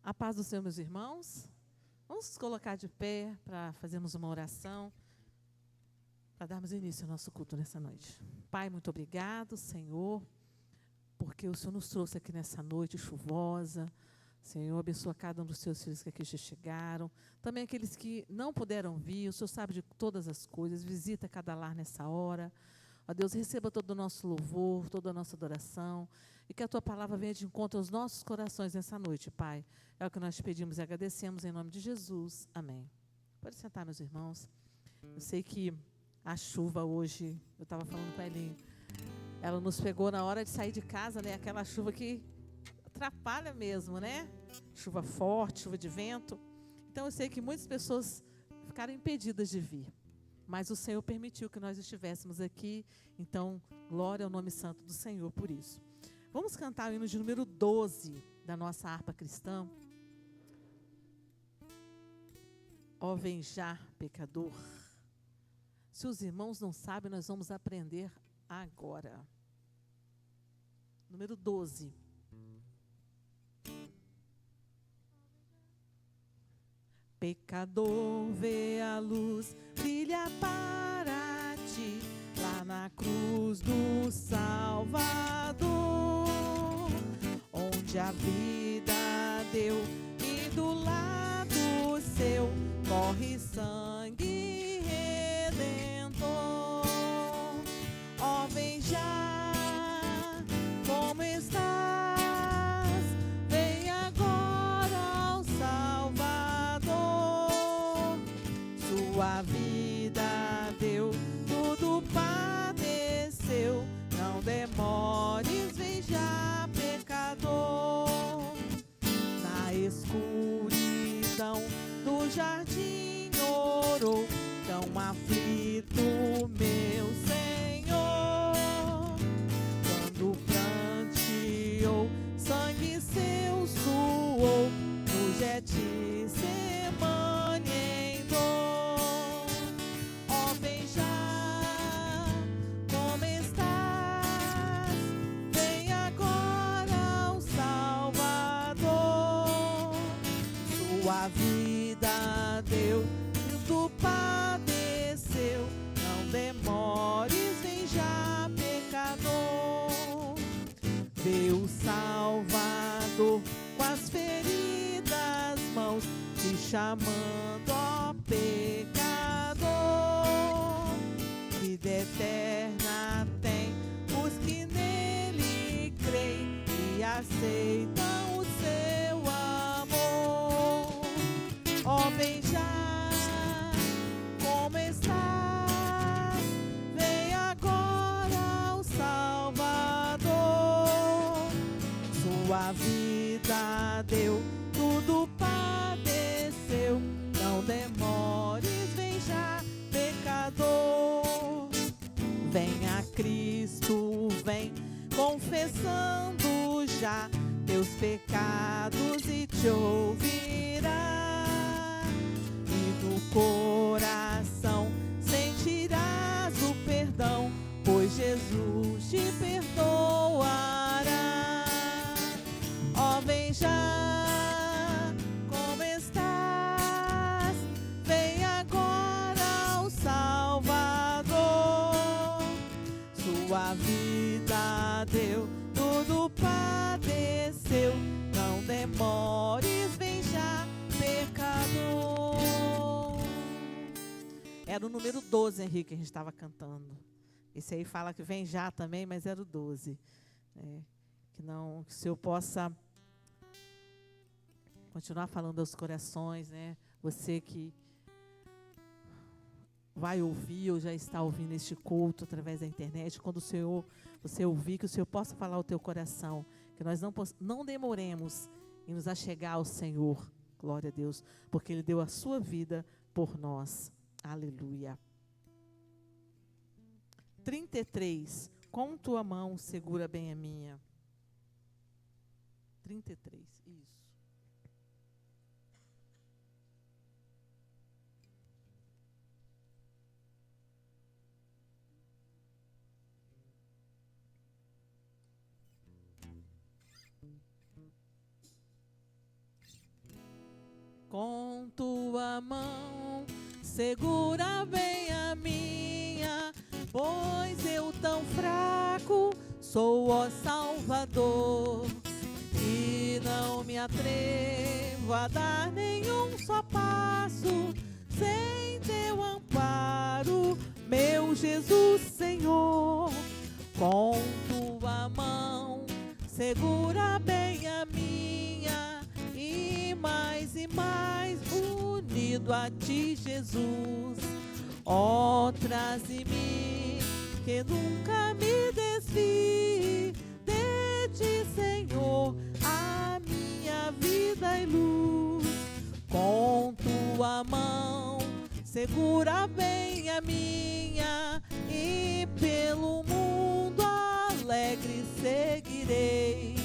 A paz do Senhor, meus irmãos. Vamos nos colocar de pé para fazermos uma oração, para darmos início ao nosso culto nessa noite. Pai, muito obrigado, Senhor, porque o Senhor nos trouxe aqui nessa noite chuvosa. Senhor, abençoa cada um dos seus filhos que aqui já chegaram. Também aqueles que não puderam vir, o Senhor sabe de todas as coisas. Visita cada lar nessa hora. Ó Deus, receba todo o nosso louvor, toda a nossa adoração. E que a Tua palavra venha de encontro aos nossos corações nessa noite, Pai. É o que nós pedimos e agradecemos em nome de Jesus. Amém. Pode sentar, meus irmãos. Eu sei que a chuva hoje, eu estava falando com a Elinho, ela nos pegou na hora de sair de casa, né? Aquela chuva que atrapalha mesmo, né? Chuva forte, chuva de vento. Então eu sei que muitas pessoas ficaram impedidas de vir. Mas o Senhor permitiu que nós estivéssemos aqui. Então, glória ao nome santo do Senhor por isso. Vamos cantar o hino de número 12 da nossa harpa cristã. Ó, vem já, pecador. Se os irmãos não sabem, nós vamos aprender agora. Número 12. Pecador, vê a luz, brilha para ti, lá na cruz do Salvador, onde a vida deu e do lado seu corre sangue redentor. Ó, vem já, como estás? Vem agora ao Salvador. Sua vida deu, tudo padeceu. Não demores, vem já, pecador. Na escuridão do jardim orou, tão aflito meu Senhor. Quando pranteou, sangue seu suou, no Getsemane em dor. Ó, vem já, como estás? Vem agora ao Salvador. Sua vida deu, tudo padeceu. Não demores, vem já, pecador. Deus Salvador, com as feridas mãos, te chamando, ó pecador. Vida eterna tem os que nele creem e aceitam o seu amor. Ó, vem já, como estás? Vem agora ao Salvador. Sua vida deu, tudo padeceu. Não demores, vem já, pecador. Vem a Cristo, vem confessando já teus pecados e te ouvirá. E do coração sentirás o perdão, pois Jesus te perdoará. Ó, vem já, como estás? Vem agora ao Salvador. Sua vida deu, tudo padeceu. Não demores, vem já, pecador. Era o número 12, Henrique, que a gente estava cantando. Esse aí fala que vem já também, mas era o 12. Que o Senhor possa continuar falando aos corações, né? Você que vai ouvir ou já está ouvindo este culto através da internet, quando você ouvir, que o Senhor possa falar ao teu coração, que nós não demoremos em nos achegar ao Senhor, glória a Deus, porque Ele deu a sua vida por nós. Aleluia. 33. Com tua mão segura bem a minha. 33. Isso. com tua mão, segura bem a minha, pois eu tão fraco sou, ó Salvador, e não me atrevo a dar nenhum só passo sem teu amparo, meu Jesus Senhor. Com tua mão segura bem a minha, e mais unido a ti, Jesus. Ó, traze-me, que nunca me desvie de ti, Senhor, a minha vida e luz. Com tua mão segura bem a minha, e pelo mundo alegre seguirei,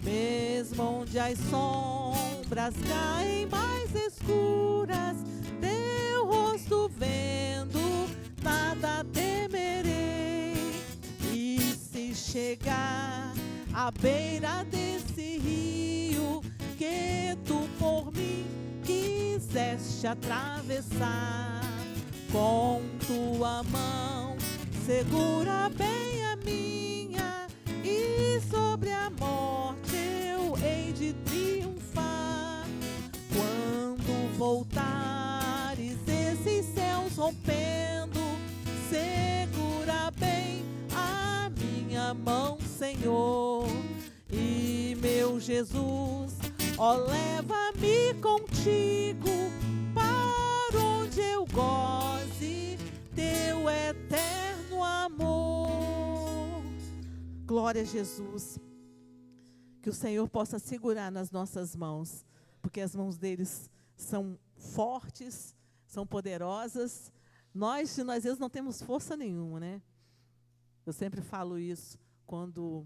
mesmo onde as sombras caem mais escuras, teu rosto vendo, nada temerei. E se chegar à beira desse rio que tu por mim quiseste atravessar, com tua mão segura bem a minha, e sobre a morte eu hei de triunfar. Quando voltares esses céus rompendo, segura bem a minha mão, Senhor. E meu Jesus, ó, leva-me contigo para onde eu goze teu eterno amor. Glória a Jesus. Que o Senhor possa segurar nas nossas mãos, porque as mãos deles são fortes, são poderosas. Nós às vezes não temos força nenhuma, né? Eu sempre falo isso quando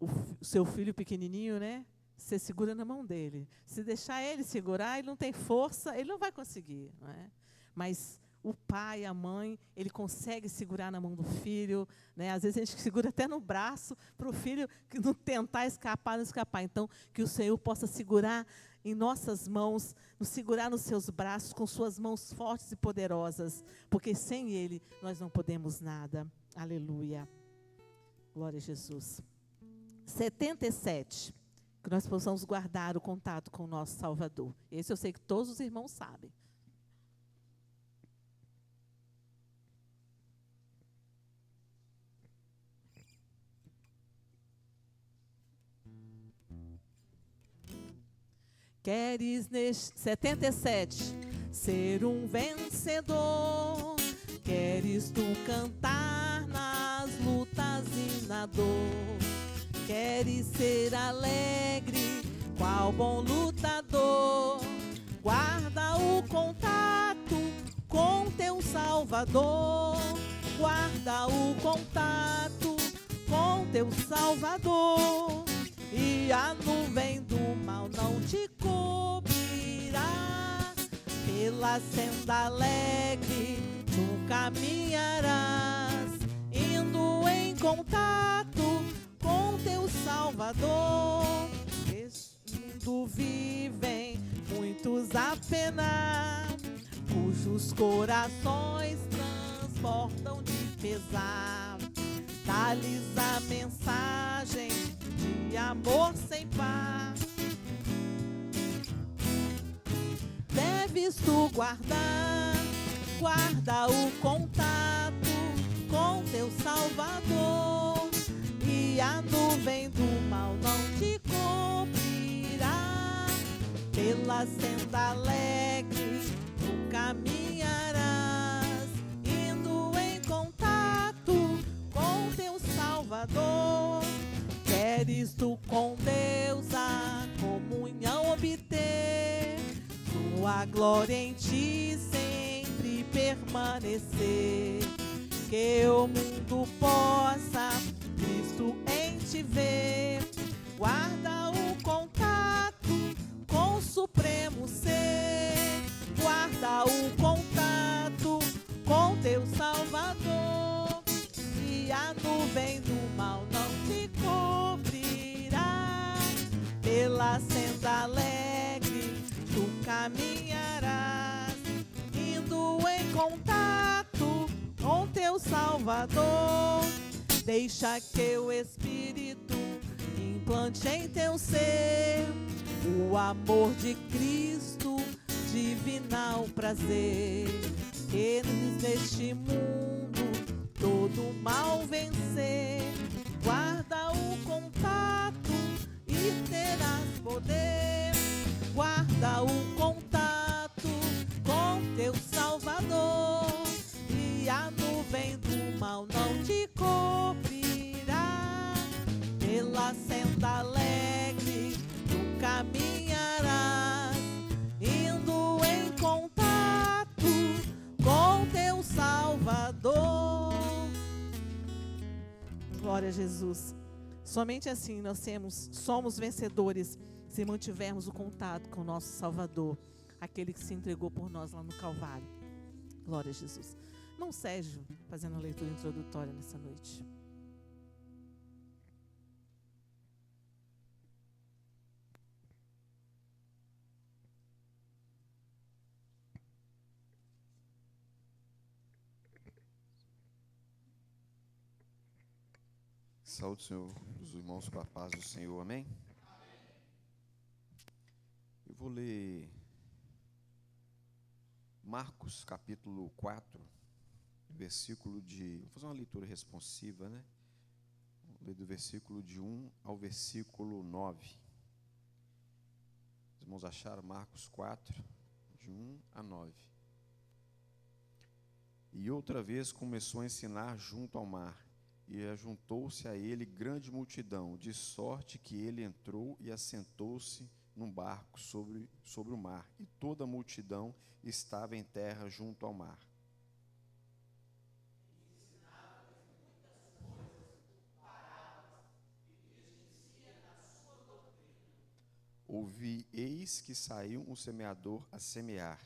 o seu filho pequenininho, né? Você segura na mão dele. Se deixar ele segurar, ele não tem força, ele não vai conseguir, não é? Mas o pai, a mãe, ele consegue segurar na mão do filho, né? Às vezes a gente segura até no braço para o filho não tentar escapar, não escapar. Então, que o Senhor possa segurar em nossas mãos, nos segurar nos seus braços, com suas mãos fortes e poderosas, porque sem Ele nós não podemos nada. Aleluia. Glória a Jesus. 77. Que nós possamos guardar o contato com o nosso Salvador. Esse eu sei que todos os irmãos sabem. Queres neste 77 ser um vencedor? Queres tu cantar nas lutas e na dor? Queres ser alegre, qual bom lutador? Guarda o contato com teu Salvador. Guarda o contato com teu Salvador. E a nuvem do mal não te cobrirá. Pela senda alegre tu caminharás, indo em contato com teu Salvador. Neste mundo vivem muitos a penar, cujos corações transportam de pesar. Dá-lhes a mensagem de amor sem par. Deves tu guardar, guarda o contato com teu Salvador. E a nuvem do mal não te cobrirá. Pela senda alegre tu caminharás, indo em contato com teu Salvador. Queres tu com Deus a comunhão obter, tua glória em ti sempre permanecer. Que o mundo possa Cristo em te ver. Guarda o contato com o supremo ser. Guarda o contato com teu Salvador. E a nuvem do mal não te cobrirá. Pela senda alegre tu caminharás, indo em contato com teu Salvador. Deixa que o Espírito implante em teu ser o amor de Cristo, divinal prazer, que neste mundo todo mal vencer. Guarda o contato e terás poder. Guarda o contato com teu Salvador, e a nuvem do mal não te cobrirá. Pela senda alegre tu caminharás, indo em contato com teu Salvador. Glória a Jesus. Somente assim nós somos vencedores, se mantivermos o contato com o nosso Salvador, aquele que se entregou por nós lá no Calvário. Glória a Jesus. Irmão Sérgio, fazendo a leitura introdutória nessa noite. Saúde, Senhor, os irmãos com a paz do Senhor, amém? Eu vou ler Marcos, capítulo 4, versículo de... Vou fazer uma leitura responsiva, né? Vou ler do versículo de 1 ao versículo 9. Os irmãos acharam? Marcos 4, de 1 a 9. E outra vez começou a ensinar junto ao mar, e ajuntou-se a ele grande multidão, de sorte que ele entrou e assentou-se num barco sobre o mar, e toda a multidão estava em terra junto ao mar. Ouvi, eis que saiu um semeador a semear.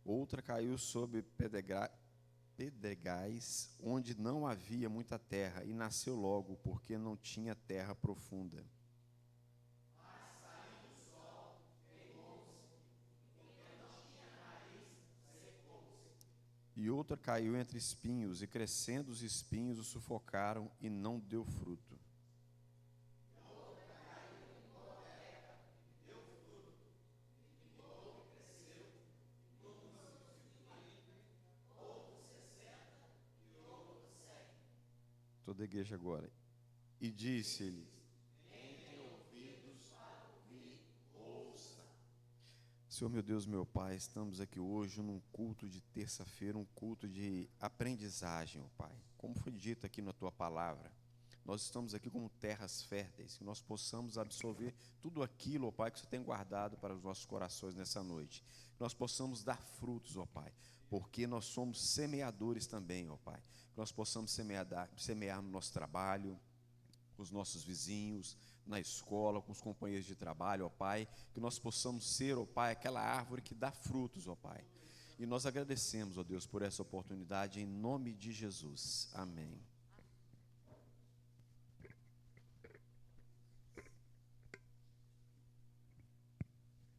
Outra caiu sobre pedregais, onde não havia muita terra, e nasceu logo, porque não tinha terra profunda. Mas saindo o sol, queimou-se, porque não tinha raiz, secou-se. E outra caiu entre espinhos, e crescendo os espinhos o sufocaram, e não deu fruto. Toda a igreja agora. E disse-lhe: quem tem ouvidos para ouvir, ouça. Senhor meu Deus, meu Pai, estamos aqui hoje num culto de terça-feira, um culto de aprendizagem, ó Pai. Como foi dito aqui na Tua palavra, nós estamos aqui como terras férteis, que nós possamos absorver tudo aquilo, ó Pai, que você tem guardado para os nossos corações nessa noite. Que nós possamos dar frutos, ó Pai, porque nós somos semeadores também, ó Pai. Que nós possamos semear no nosso trabalho, com os nossos vizinhos, na escola, com os companheiros de trabalho, ó Pai. Que nós possamos ser, ó Pai, aquela árvore que dá frutos, ó Pai. E nós agradecemos, ó Deus, por essa oportunidade, em nome de Jesus. Amém.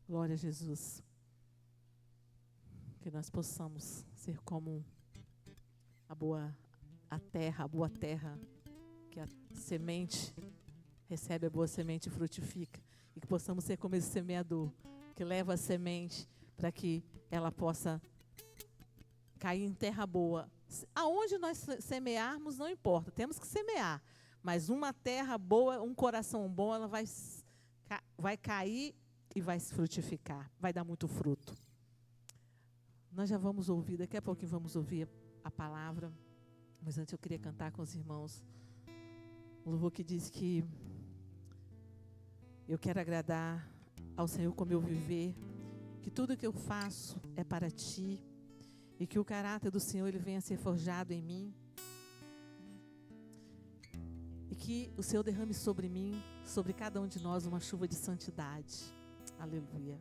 Glória a Jesus. Que nós possamos ser como a boa terra, que a semente recebe a boa semente e frutifica. E que possamos ser como esse semeador, que leva a semente para que ela possa cair em terra boa. Aonde nós semearmos não importa, temos que semear. Mas uma terra boa, um coração bom, ela vai cair e vai se frutificar, vai dar muito fruto. Nós já vamos ouvir, daqui a pouquinho vamos ouvir a palavra, mas antes eu queria cantar com os irmãos um louvor que diz que eu quero agradar ao Senhor com o meu viver, que tudo que eu faço é para Ti, e que o caráter do Senhor ele venha a ser forjado em mim, e que o Senhor derrame sobre mim, sobre cada um de nós, uma chuva de santidade. Aleluia.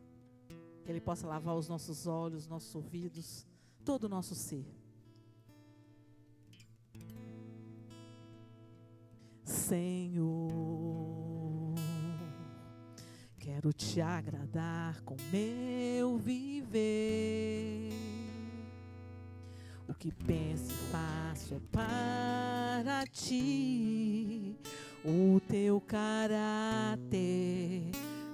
Que Ele possa lavar os nossos olhos, nossos ouvidos, todo o nosso ser. Senhor, quero te agradar com meu viver. O que penso e faço é para ti. O teu caráter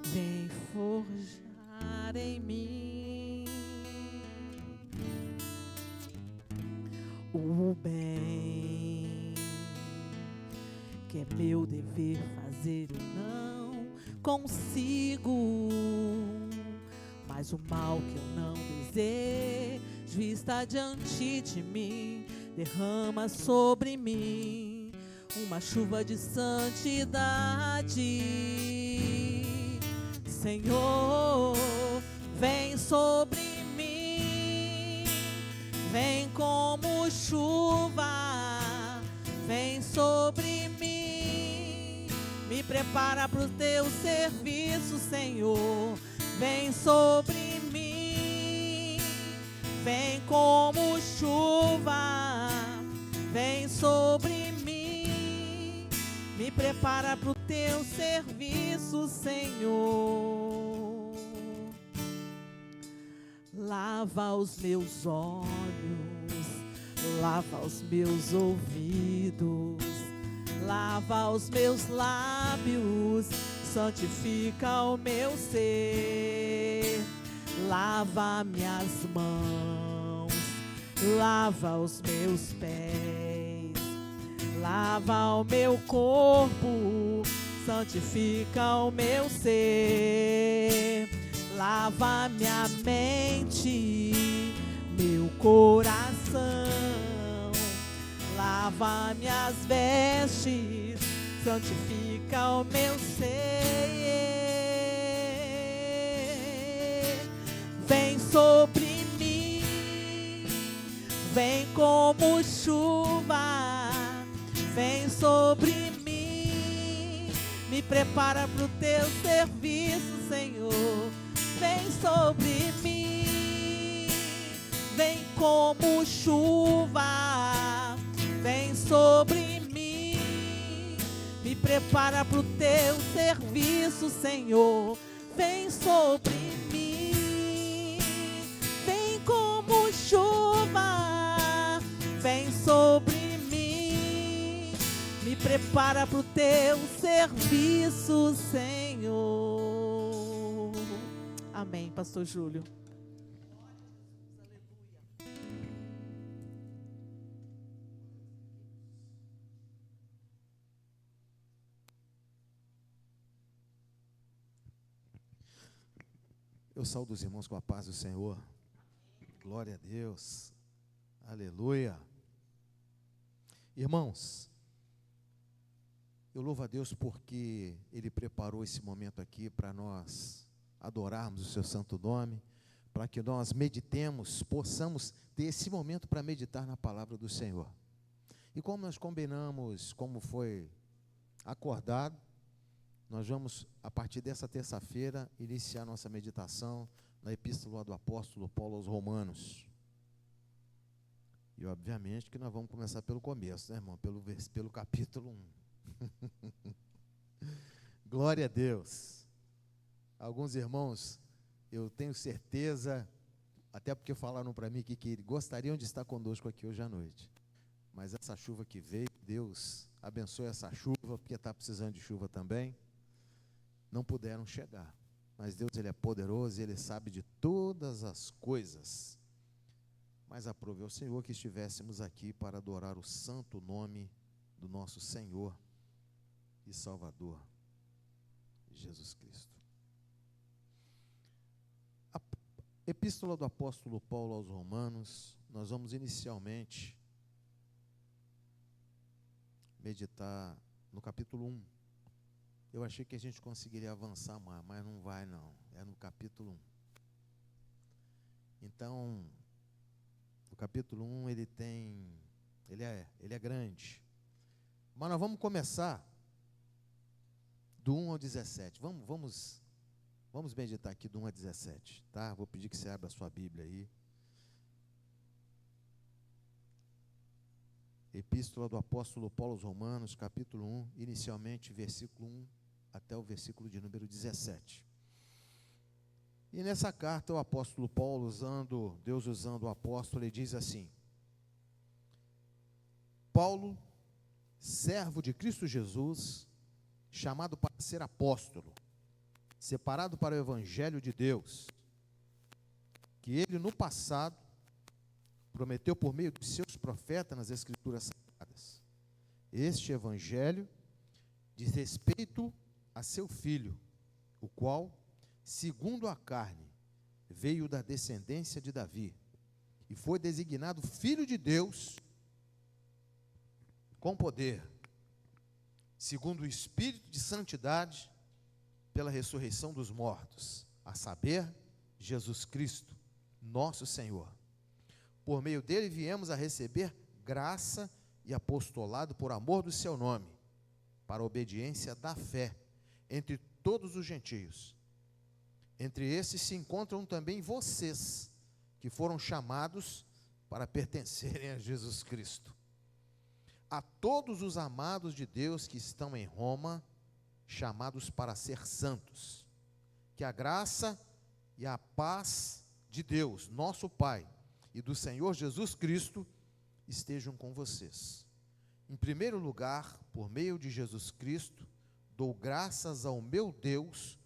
vem forjar em mim o bem que é meu dever fazer, eu não consigo, mas o mal que eu não desejo está diante de mim. Derrama sobre mim uma chuva de santidade. Senhor, vem sobre mim, vem como chuva, vem sobre mim, me prepara para o teu serviço, Senhor. Vem sobre mim, vem como chuva, vem sobre mim, me prepara para o teu serviço, Senhor. Lava os meus olhos, lava os meus ouvidos, lava os meus lábios, santifica o meu ser. Lava minhas mãos, lava os meus pés, lava o meu corpo, santifica o meu ser. Lava minha mente, meu coração, lava minhas vestes, santifica o meu ser. Vem sobre mim, vem como chuva, vem sobre mim, me prepara para o teu serviço, Senhor. Vem sobre mim, vem como chuva, vem sobre mim, me prepara para o teu serviço, Senhor. Vem sobre mim, vem como chuva, vem sobre mim, me prepara para o teu serviço, Senhor. Amém, Pastor Júlio. Eu saúdo os irmãos com a paz do Senhor. Glória a Deus. Aleluia. Irmãos, eu louvo a Deus porque Ele preparou esse momento aqui para nós adorarmos o seu santo nome, para que nós meditemos, possamos ter esse momento para meditar na palavra do Senhor. E como nós combinamos, como foi acordado, nós vamos, a partir dessa terça-feira, iniciar nossa meditação na epístola do apóstolo Paulo aos Romanos. E obviamente que nós vamos começar pelo começo, né, irmão? Pelo capítulo 1. Glória a Deus. Alguns irmãos, eu tenho certeza, até porque falaram para mim que gostariam de estar conosco aqui hoje à noite. Mas essa chuva que veio, Deus abençoe essa chuva, porque está precisando de chuva também. Não puderam chegar. Mas Deus, Ele é poderoso e Ele sabe de todas as coisas. Mas aprove ao Senhor que estivéssemos aqui para adorar o santo nome do nosso Senhor e Salvador, Jesus Cristo. A epístola do apóstolo Paulo aos Romanos, nós vamos inicialmente meditar no capítulo 1. Eu achei que a gente conseguiria avançar mais, mas não vai não, é no capítulo 1. Então, o capítulo 1, ele é grande. Mas nós vamos começar do 1 ao 17. Vamos meditar aqui do 1 a 17, tá? Vou pedir que você abra a sua Bíblia aí. Epístola do apóstolo Paulo aos Romanos, capítulo 1, inicialmente versículo 1 até o versículo de número 17. E nessa carta o apóstolo Paulo, Deus usando o apóstolo, ele diz assim: Paulo, servo de Cristo Jesus, chamado para ser apóstolo, separado para o evangelho de Deus, que ele no passado prometeu por meio de seus profetas nas Escrituras Sagradas. Este evangelho diz respeito a seu filho, o qual, segundo a carne, veio da descendência de Davi, e foi designado Filho de Deus, com poder, segundo o Espírito de santidade, pela ressurreição dos mortos, a saber, Jesus Cristo, nosso Senhor. Por meio dele viemos a receber graça e apostolado por amor do seu nome, para a obediência da fé entre todos os gentios. Entre esses se encontram também vocês, que foram chamados para pertencerem a Jesus Cristo. A todos os amados de Deus que estão em Roma, chamados para ser santos, que a graça e a paz de Deus, nosso Pai, e do Senhor Jesus Cristo, estejam com vocês. Em primeiro lugar, por meio de Jesus Cristo, dou graças ao meu Deus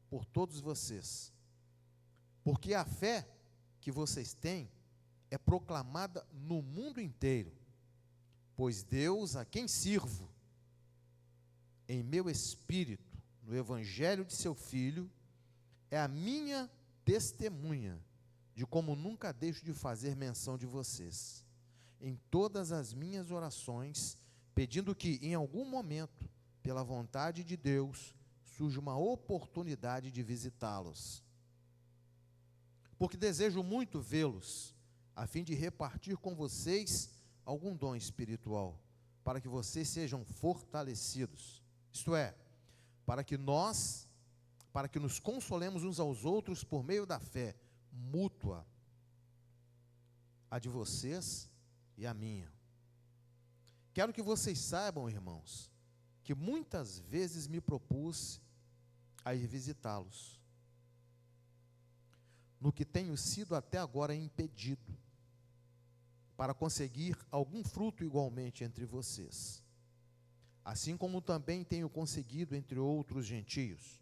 por todos vocês, porque a fé que vocês têm é proclamada no mundo inteiro, pois Deus, a quem sirvo, em meu espírito, no evangelho de seu Filho, é a minha testemunha de como nunca deixo de fazer menção de vocês, em todas as minhas orações, pedindo que, em algum momento, pela vontade de Deus, surja uma oportunidade de visitá-los. Porque desejo muito vê-los, a fim de repartir com vocês algum dom espiritual, para que vocês sejam fortalecidos. Isto é, para que nos consolemos uns aos outros por meio da fé mútua, a de vocês e a minha. Quero que vocês saibam, irmãos, que muitas vezes me propus a ir visitá-los, no que tenho sido até agora impedido, para conseguir algum fruto igualmente entre vocês, assim como também tenho conseguido entre outros gentios,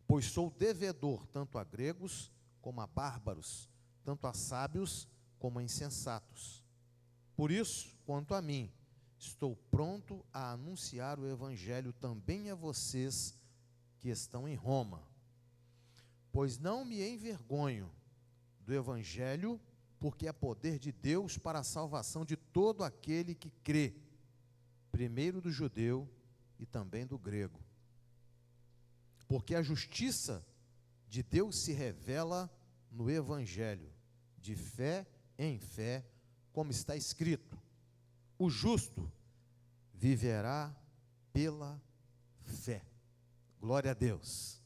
pois sou devedor tanto a gregos como a bárbaros, tanto a sábios como a insensatos. Por isso, quanto a mim, estou pronto a anunciar o evangelho também a vocês que estão em Roma, pois não me envergonho do evangelho, porque é poder de Deus para a salvação de todo aquele que crê, primeiro do judeu e também do grego. Porque a justiça de Deus se revela no evangelho, de fé em fé, como está escrito: o justo viverá pela fé. Glória a Deus.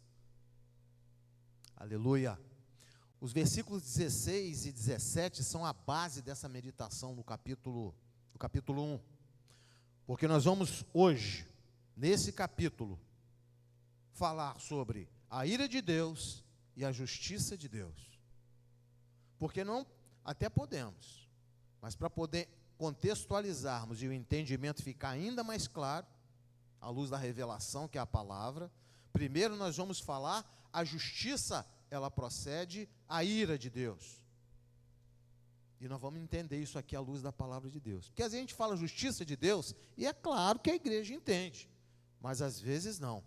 Aleluia. Os versículos 16 e 17 são a base dessa meditação no capítulo 1. Porque nós vamos hoje, nesse capítulo, falar sobre a ira de Deus e a justiça de Deus. Porque não, até podemos, mas para poder contextualizarmos e o entendimento ficar ainda mais claro, à luz da revelação, que é a palavra, primeiro nós vamos falar a justiça, ela procede à ira de Deus. E nós vamos entender isso aqui à luz da palavra de Deus. Porque às vezes a gente fala justiça de Deus, e é claro que a igreja entende, mas às vezes não.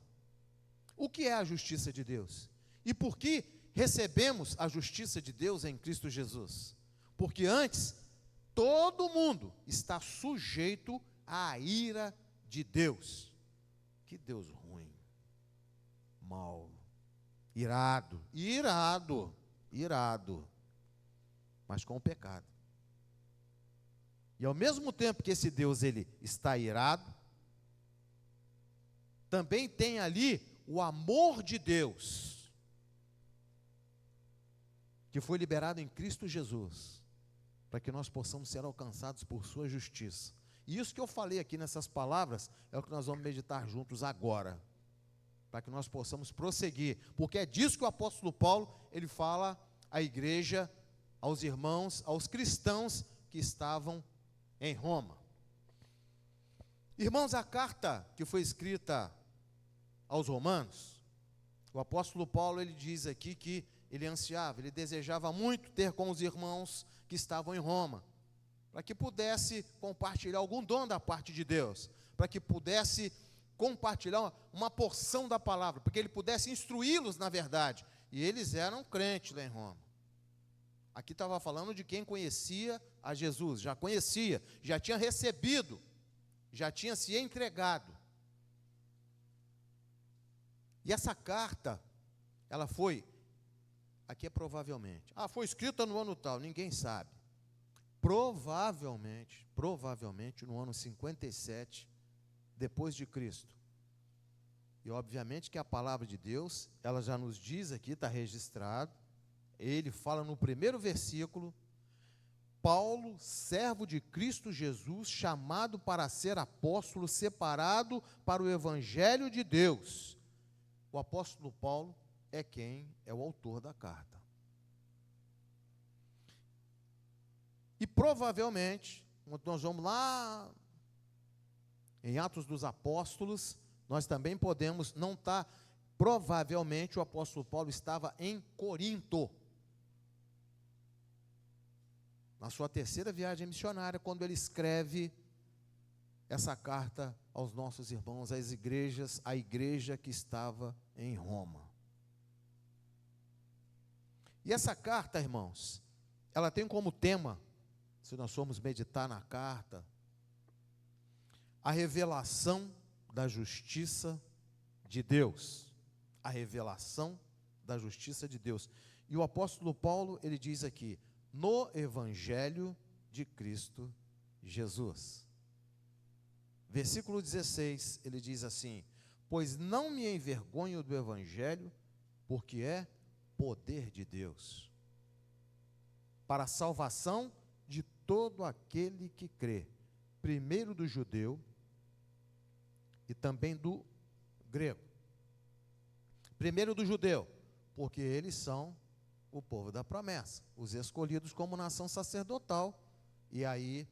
O que é a justiça de Deus? E por que recebemos a justiça de Deus em Cristo Jesus? Porque antes, todo mundo está sujeito à ira de Deus. Que Deus ruim, mau, irado, mas com o pecado. E ao mesmo tempo que esse Deus ele está irado, também tem ali o amor de Deus, que foi liberado em Cristo Jesus, para que nós possamos ser alcançados por sua justiça. E isso que eu falei aqui nessas palavras é o que nós vamos meditar juntos agora, para que nós possamos prosseguir, porque é disso que o apóstolo Paulo, ele fala à igreja, aos irmãos, aos cristãos que estavam em Roma. Irmãos, a carta que foi escrita aos romanos, o apóstolo Paulo, ele diz aqui que ele ansiava, ele desejava muito ter com os irmãos que estavam em Roma, para que pudesse compartilhar algum dom da parte de Deus, para que pudesse compartilhar uma porção da palavra, para que ele pudesse instruí-los na verdade. E eles eram crentes lá em Roma. Aqui estava falando de quem conhecia a Jesus, já conhecia, já tinha recebido, já tinha se entregado. E essa carta, ela foi, aqui é provavelmente, foi escrita no ano tal, ninguém sabe. Provavelmente no ano 57, depois de Cristo. E obviamente que a palavra de Deus, ela já nos diz aqui, está registrado, ele fala no primeiro versículo, Paulo, servo de Cristo Jesus, chamado para ser apóstolo, separado para o evangelho de Deus. O apóstolo Paulo é quem é o autor da carta. E provavelmente, quando nós vamos lá em Atos dos Apóstolos, nós também podemos não estar, provavelmente o apóstolo Paulo estava em Corinto, na sua terceira viagem missionária, quando ele escreve essa carta aos nossos irmãos, às igrejas, a igreja que estava em Roma. E essa carta, irmãos, ela tem como tema, se nós formos meditar na carta, a revelação da justiça de Deus. A revelação da justiça de Deus. E o apóstolo Paulo, ele diz aqui, no evangelho de Cristo Jesus. Versículo 16, ele diz assim, pois não me envergonho do evangelho, porque é poder de Deus, para a salvação de todo aquele que crê, primeiro do judeu e também do grego. Primeiro do judeu, porque eles são o povo da promessa, os escolhidos como nação sacerdotal. E aí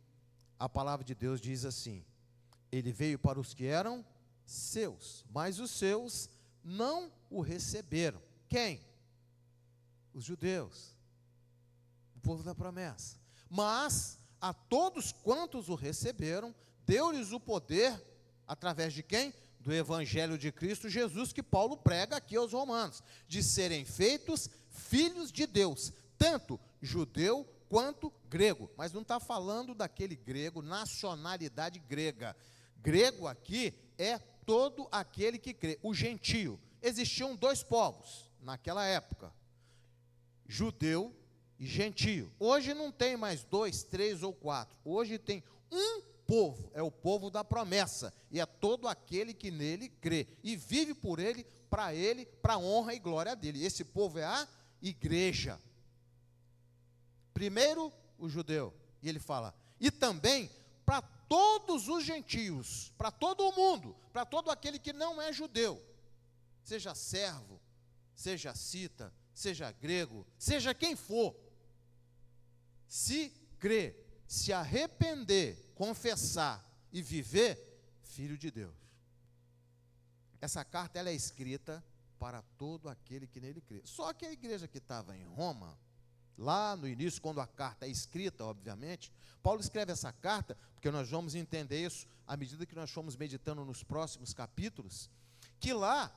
a palavra de Deus diz assim, ele veio para os que eram seus, mas os seus não o receberam. Quem? Os judeus, o povo da promessa. Mas a todos quantos o receberam, deu-lhes o poder, através de quem? Do evangelho de Cristo Jesus, que Paulo prega aqui aos romanos, de serem feitos filhos de Deus, tanto judeu quanto grego. Mas não está falando daquele grego, nacionalidade grega. Grego aqui é todo aquele que crê, o gentio. Existiam dois povos naquela época, judeu e gentio. Hoje não tem mais 2, 3 ou 4. Hoje tem um povo, é o povo da promessa, e é todo aquele que nele crê, e vive por ele, para a honra e glória dele. Esse povo é a igreja. Primeiro o judeu, e ele fala, e também para todos os gentios, para todo o mundo, para todo aquele que não é judeu, seja servo, seja cita, seja grego, seja quem for, se crer, se arrepender, confessar e viver, filho de Deus. Essa carta, ela é escrita para todo aquele que nele crê. Só que a igreja que estava em Roma, lá no início, quando a carta é escrita, obviamente, Paulo escreve essa carta, porque nós vamos entender isso à medida que nós formos meditando nos próximos capítulos, que lá,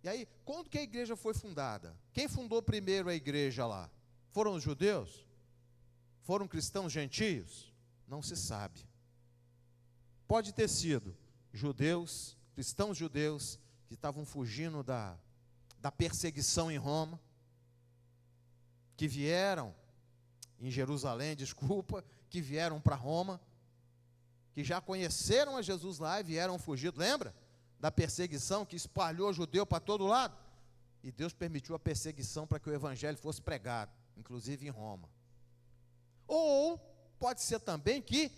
e aí, quando que a igreja foi fundada? Quem fundou primeiro a igreja lá? Foram os judeus? Foram cristãos gentios? Não se sabe. Pode ter sido judeus, cristãos judeus, que estavam fugindo da perseguição em Roma, que vieram em Jerusalém, que vieram para Roma, que já conheceram a Jesus lá e vieram fugidos, lembra? Da perseguição que espalhou judeu para todo lado. E Deus permitiu a perseguição para que o evangelho fosse pregado, inclusive em Roma. Ou pode ser também que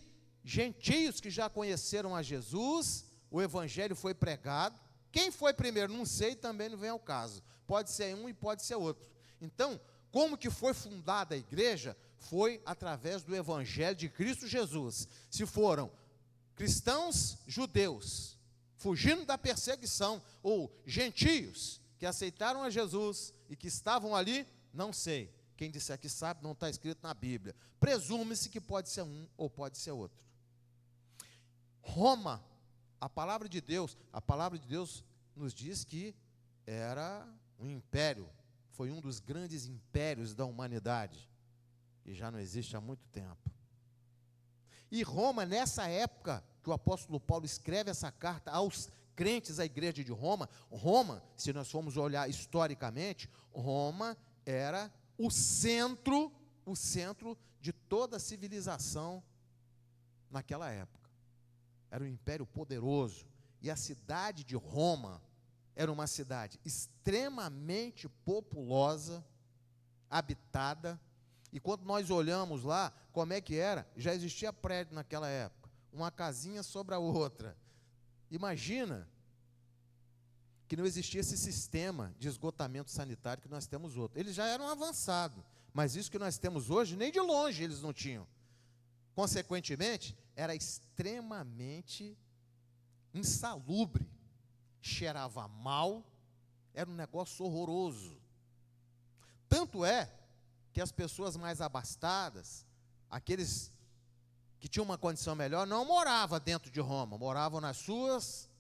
gentios que já conheceram a Jesus, o evangelho foi pregado. Quem foi primeiro, não sei, também não vem ao caso. Pode ser um e pode ser outro. Então, como que foi fundada a igreja? Foi através do evangelho de Cristo Jesus. Se foram cristãos judeus, fugindo da perseguição, ou gentios que aceitaram a Jesus e que estavam ali, não sei. Quem disser que sabe, não está escrito na Bíblia. Presume-se que pode ser um ou pode ser outro. Roma, a palavra de Deus nos diz que era um império, foi um dos grandes impérios da humanidade, e já não existe há muito tempo. E Roma, nessa época que o apóstolo Paulo escreve essa carta aos crentes, à igreja de Roma, se nós formos olhar historicamente, Roma era o centro de toda a civilização naquela época. Era um império poderoso, e a cidade de Roma era uma cidade extremamente populosa, habitada, e quando nós olhamos lá, como é que era? Já existia prédio naquela época, uma casinha sobre a outra. Imagina que não existia esse sistema de esgotamento sanitário que nós temos hoje. Eles já eram avançados, mas isso que nós temos hoje, nem de longe eles não tinham. Consequentemente, era extremamente insalubre, cheirava mal, era um negócio horroroso. Tanto é que as pessoas mais abastadas, aqueles que tinham uma condição melhor, não moravam dentro de Roma, moravam nas suas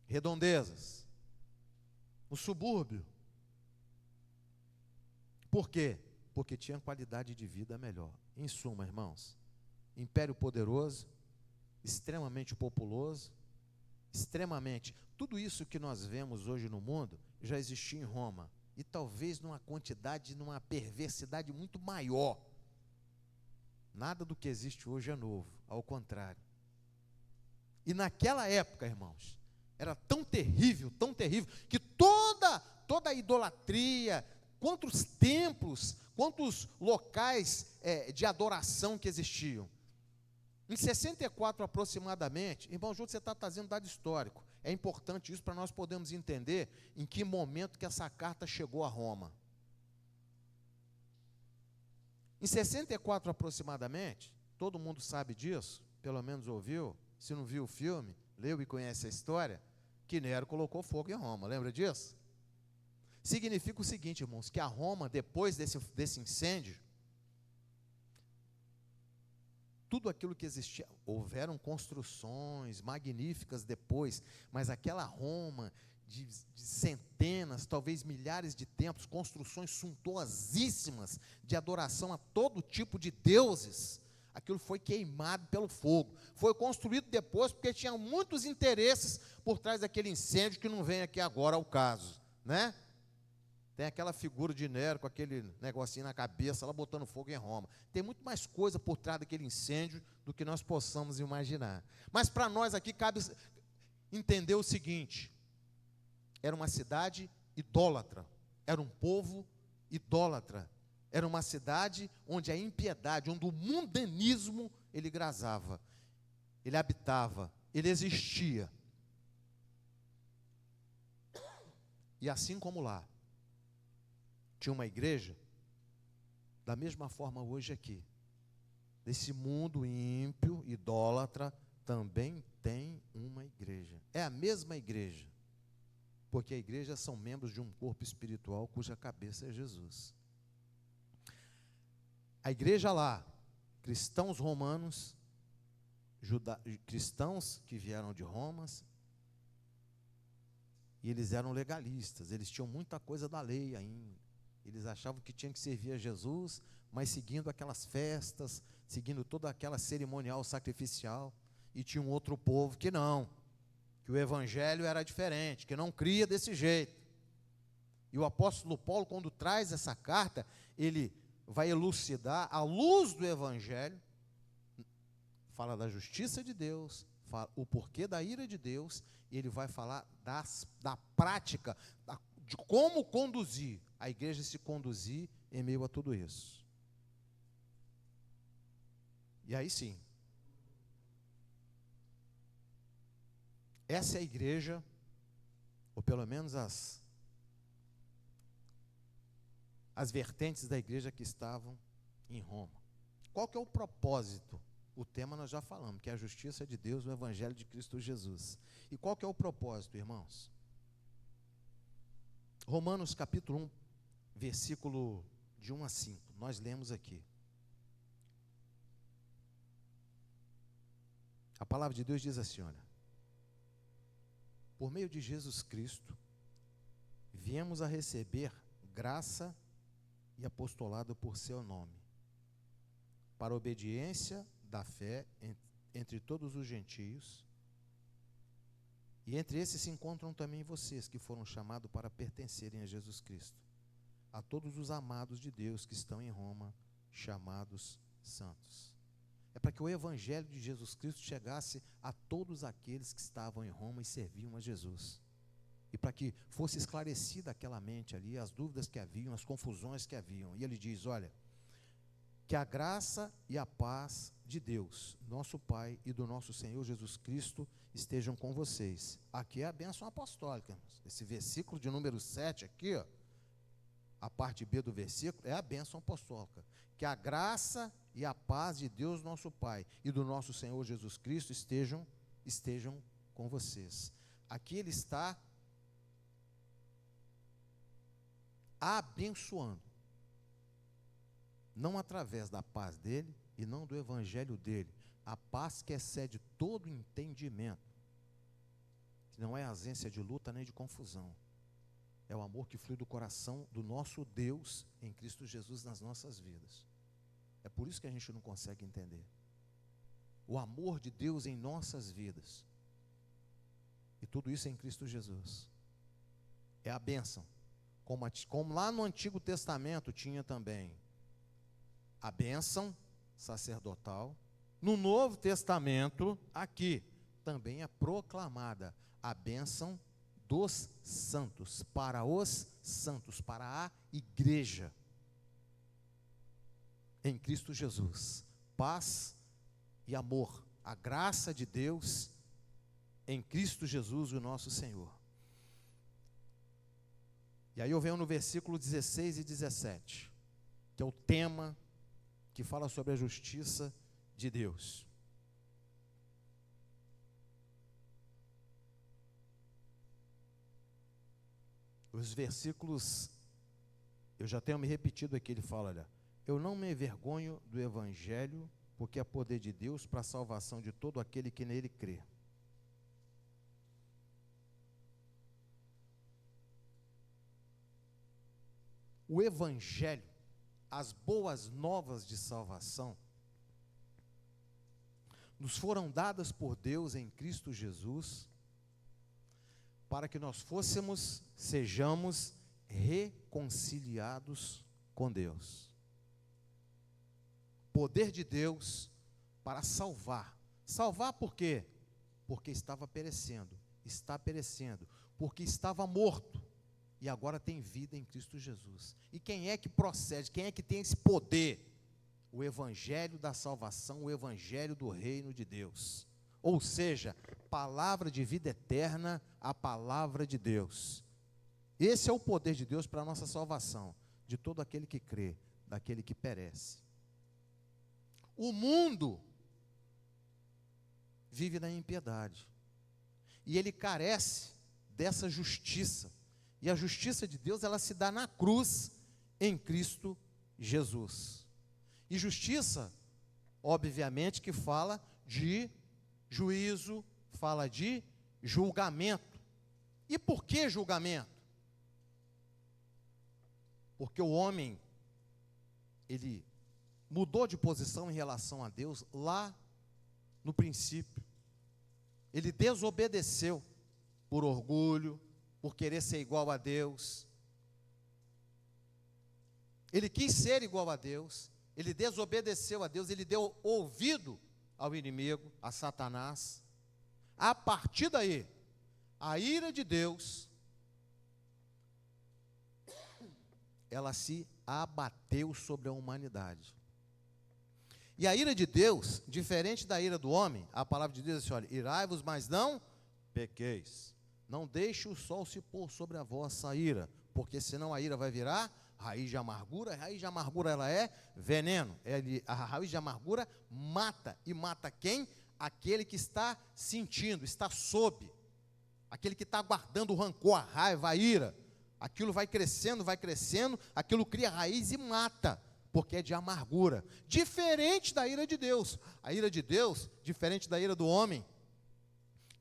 redondezas, no subúrbio. Por quê? Porque tinha qualidade de vida melhor. Em suma, irmãos, império poderoso, extremamente populoso, tudo isso que nós vemos hoje no mundo já existia em Roma, e talvez numa quantidade, numa perversidade muito maior. Nada do que existe hoje é novo, ao contrário. E naquela época, irmãos, era tão terrível, que toda a idolatria, quantos templos, quantos locais de adoração que existiam. Em 64 aproximadamente, irmão Júlio, você está trazendo dado histórico. É importante isso para nós podermos entender em que momento que essa carta chegou a Roma. Em 64 aproximadamente, todo mundo sabe disso, pelo menos ouviu, se não viu o filme, leu e conhece a história, que Nero colocou fogo em Roma, lembra disso? Significa o seguinte, irmãos, que a Roma, depois desse incêndio, tudo aquilo que existia, houveram construções magníficas depois, mas aquela Roma de centenas, talvez milhares de templos, construções suntuosíssimas de adoração a todo tipo de deuses, aquilo foi queimado pelo fogo. Foi construído depois porque tinha muitos interesses por trás daquele incêndio que não vem aqui agora ao caso, né? Tem aquela figura de Nero com aquele negocinho na cabeça, lá botando fogo em Roma. Tem muito mais coisa por trás daquele incêndio do que nós possamos imaginar. Mas para nós aqui cabe entender o seguinte: era uma cidade idólatra, era um povo idólatra, era uma cidade onde a impiedade, onde o mundanismo, ele grazava, ele habitava, ele existia. E assim como lá tinha uma igreja, da mesma forma hoje aqui, nesse mundo ímpio, idólatra, também tem uma igreja. É a mesma igreja, porque a igreja são membros de um corpo espiritual cuja cabeça é Jesus. A igreja lá, cristãos romanos, cristãos que vieram de Roma, e eles eram legalistas, eles tinham muita coisa da lei ainda. Eles achavam que tinham que servir a Jesus, mas seguindo aquelas festas, seguindo toda aquela cerimonial sacrificial. E tinha um outro povo que não, que o evangelho era diferente, que não cria desse jeito. E o apóstolo Paulo, quando traz essa carta, ele vai elucidar, à luz do evangelho, fala da justiça de Deus, fala o porquê da ira de Deus, e ele vai falar da prática, de como conduzir, a igreja se conduzir em meio a tudo isso. E aí sim, essa é a igreja, ou pelo menos as vertentes da igreja que estavam em Roma. Qual que é o propósito? O tema nós já falamos, que é a justiça de Deus, o evangelho de Cristo Jesus. E qual que é o propósito, irmãos? Romanos capítulo 1, versículo de 1 a 5, nós lemos aqui. A palavra de Deus diz assim, olha: por meio de Jesus Cristo, viemos a receber graça e apostolado por seu nome, para a obediência da fé entre todos os gentios, e entre esses se encontram também vocês, que foram chamados para pertencerem a Jesus Cristo, a todos os amados de Deus que estão em Roma, chamados santos. É para que o evangelho de Jesus Cristo chegasse a todos aqueles que estavam em Roma e serviam a Jesus. E para que fosse esclarecida aquela mente ali, as dúvidas que haviam, as confusões que haviam. E ele diz, olha, que a graça e a paz de Deus, nosso Pai, e do nosso Senhor Jesus Cristo estejam com vocês. Aqui é a bênção apostólica, irmãos. Esse versículo de número 7 aqui, ó, a parte B do versículo, é a bênção apostólica. Que a graça e a paz de Deus, nosso Pai, e do nosso Senhor Jesus Cristo estejam com vocês. Aqui ele está abençoando, não através da paz dele e não do evangelho dele, a paz que excede todo entendimento, que não é ausência de luta nem de confusão, é o amor que flui do coração do nosso Deus em Cristo Jesus nas nossas vidas. É por isso que a gente não consegue entender o amor de Deus em nossas vidas, e tudo isso em Cristo Jesus. É a bênção, como lá no Antigo Testamento tinha também a bênção sacerdotal. No Novo Testamento, aqui, também é proclamada a bênção dos santos, para os santos, para a igreja, em Cristo Jesus. Paz e amor, a graça de Deus em Cristo Jesus, o nosso Senhor. E aí eu venho no versículo 16 e 17, que é o tema que fala sobre a justiça de Deus. Os versículos, eu já tenho me repetido aqui, ele fala, olha, eu não me envergonho do evangelho, porque é poder de Deus para a salvação de todo aquele que nele crê. O evangelho, as boas novas de salvação, nos foram dadas por Deus em Cristo Jesus, para que nós sejamos reconciliados com Deus. Poder de Deus para salvar. Salvar por quê? Porque estava perecendo, está perecendo, porque estava morto, e agora tem vida em Cristo Jesus. E quem é que procede, quem é que tem esse poder? O evangelho da salvação, o evangelho do reino de Deus. Ou seja, palavra de vida eterna, a palavra de Deus. Esse é o poder de Deus para a nossa salvação, de todo aquele que crê, daquele que perece. O mundo vive na impiedade, e ele carece dessa justiça. E a justiça de Deus, ela se dá na cruz, em Cristo Jesus. E justiça, obviamente, que fala de juízo, fala de julgamento. E por que julgamento? Porque o homem, ele mudou de posição em relação a Deus lá no princípio. Ele desobedeceu por orgulho, por querer ser igual a Deus. Ele quis ser igual a Deus, ele desobedeceu a Deus, ele deu ouvido ao inimigo, a Satanás. A partir daí, a ira de Deus, ela se abateu sobre a humanidade. E a ira de Deus, diferente da ira do homem, a palavra de Deus diz assim, olha, irai-vos, mas não pequeis. Não deixe o sol se pôr sobre a vossa ira, porque senão a ira vai virar raiz de amargura. A raiz de amargura, ela é veneno. A raiz de amargura mata. E mata quem? Aquele que está sentindo, está sob. Aquele que está guardando o rancor, a raiva, a ira. Aquilo vai crescendo, aquilo cria raiz e mata, porque é de amargura. Diferente da ira de Deus. A ira de Deus, diferente da ira do homem,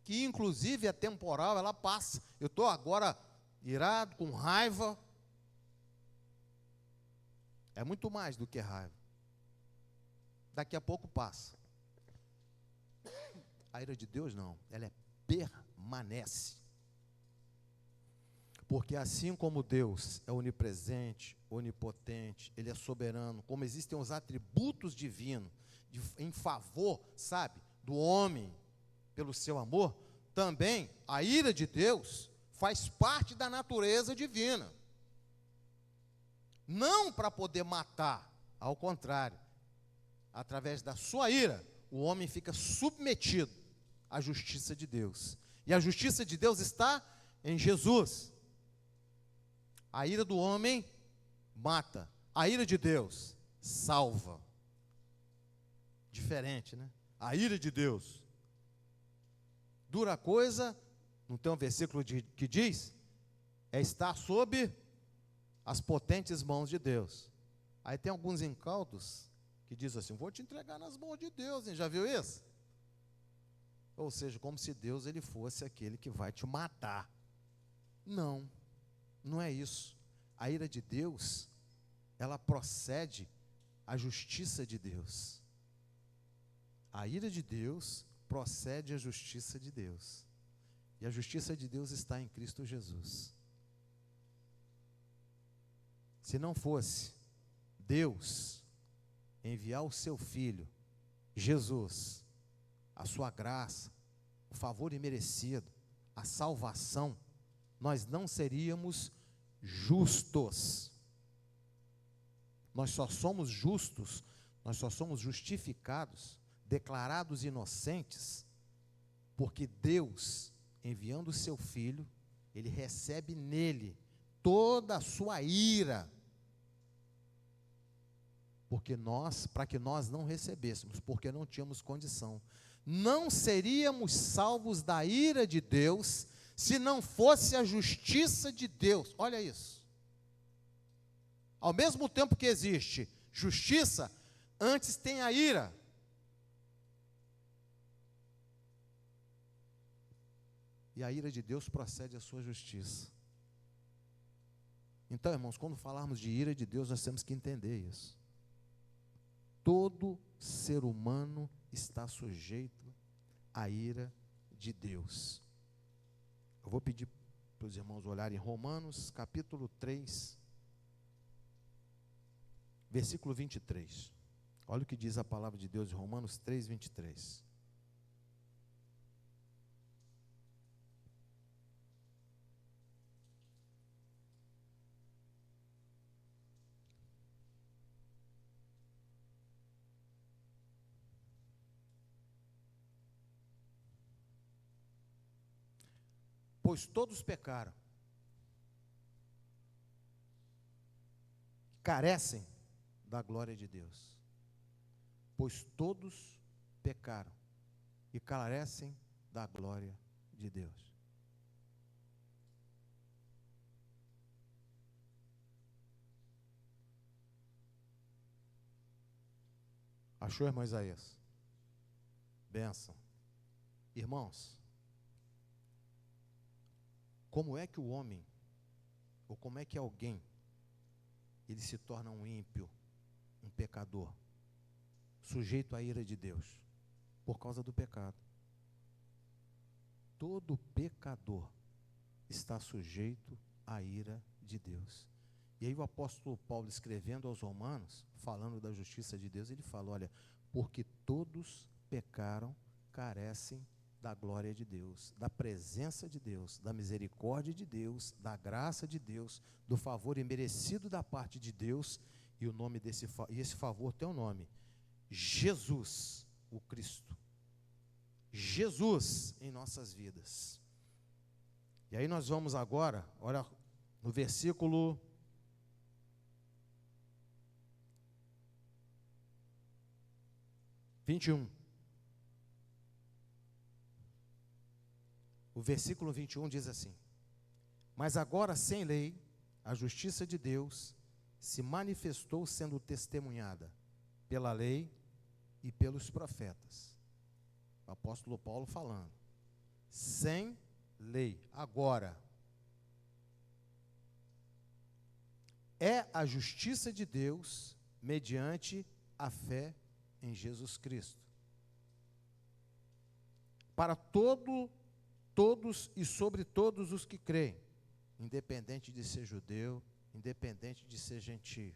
que inclusive é temporal, ela passa. Eu estou agora irado, com raiva. É muito mais do que raiva. Daqui a pouco passa. A ira de Deus não, ela permanece. Porque assim como Deus é onipresente, onipotente, Ele é soberano, como existem os atributos divinos em favor, sabe, do homem, pelo seu amor, também a ira de Deus faz parte da natureza divina. Não para poder matar, ao contrário, através da sua ira, o homem fica submetido à justiça de Deus. E a justiça de Deus está em Jesus. A ira do homem mata, a ira de Deus salva. Diferente, né? A ira de Deus dura a coisa, não tem um versículo que diz? É estar sob as potentes mãos de Deus. Aí tem alguns incautos que dizem assim, vou te entregar nas mãos de Deus, hein? Já viu isso? Ou seja, como se Deus ele fosse aquele que vai te matar. Não, não é isso. A ira de Deus, ela procede à justiça de Deus. A ira de Deus procede à justiça de Deus. E a justiça de Deus está em Cristo Jesus. Se não fosse Deus enviar o seu Filho, Jesus, a sua graça, o favor imerecido, a salvação, nós não seríamos justos. Nós só somos justos, nós só somos justificados, declarados inocentes, porque Deus, enviando o seu Filho, Ele recebe nele toda a sua ira, para que nós não recebêssemos, porque não tínhamos condição. Não seríamos salvos da ira de Deus, se não fosse a justiça de Deus. Olha isso. Ao mesmo tempo que existe justiça, antes tem a ira. E a ira de Deus procede à sua justiça. Então, irmãos, quando falarmos de ira de Deus, nós temos que entender isso. Todo ser humano está sujeito à ira de Deus. Eu vou pedir para os irmãos olharem Romanos, capítulo 3, versículo 23. Olha o que diz a palavra de Deus em Romanos 3, 23. Pois todos pecaram, carecem da glória de Deus. Pois todos pecaram e carecem da glória de Deus. Achou, irmão Isaías? Bênção. Irmãos, como é que o homem, ou como é que alguém, ele se torna um ímpio, um pecador, sujeito à ira de Deus? Por causa do pecado. Todo pecador está sujeito à ira de Deus. E aí o apóstolo Paulo, escrevendo aos Romanos, falando da justiça de Deus, ele fala, olha, porque todos pecaram, carecem da glória de Deus, da presença de Deus, da misericórdia de Deus, da graça de Deus, do favor imerecido da parte de Deus, e o nome esse favor tem um nome, Jesus, o Cristo. Jesus em nossas vidas. E aí nós vamos agora, olha, no versículo 21. O versículo 21 diz assim: mas agora sem lei, a justiça de Deus se manifestou sendo testemunhada pela lei e pelos profetas. O apóstolo Paulo falando. Sem lei. Agora, é a justiça de Deus mediante a fé em Jesus Cristo. Para todos e sobre todos os que creem, independente de ser judeu, independente de ser gentio.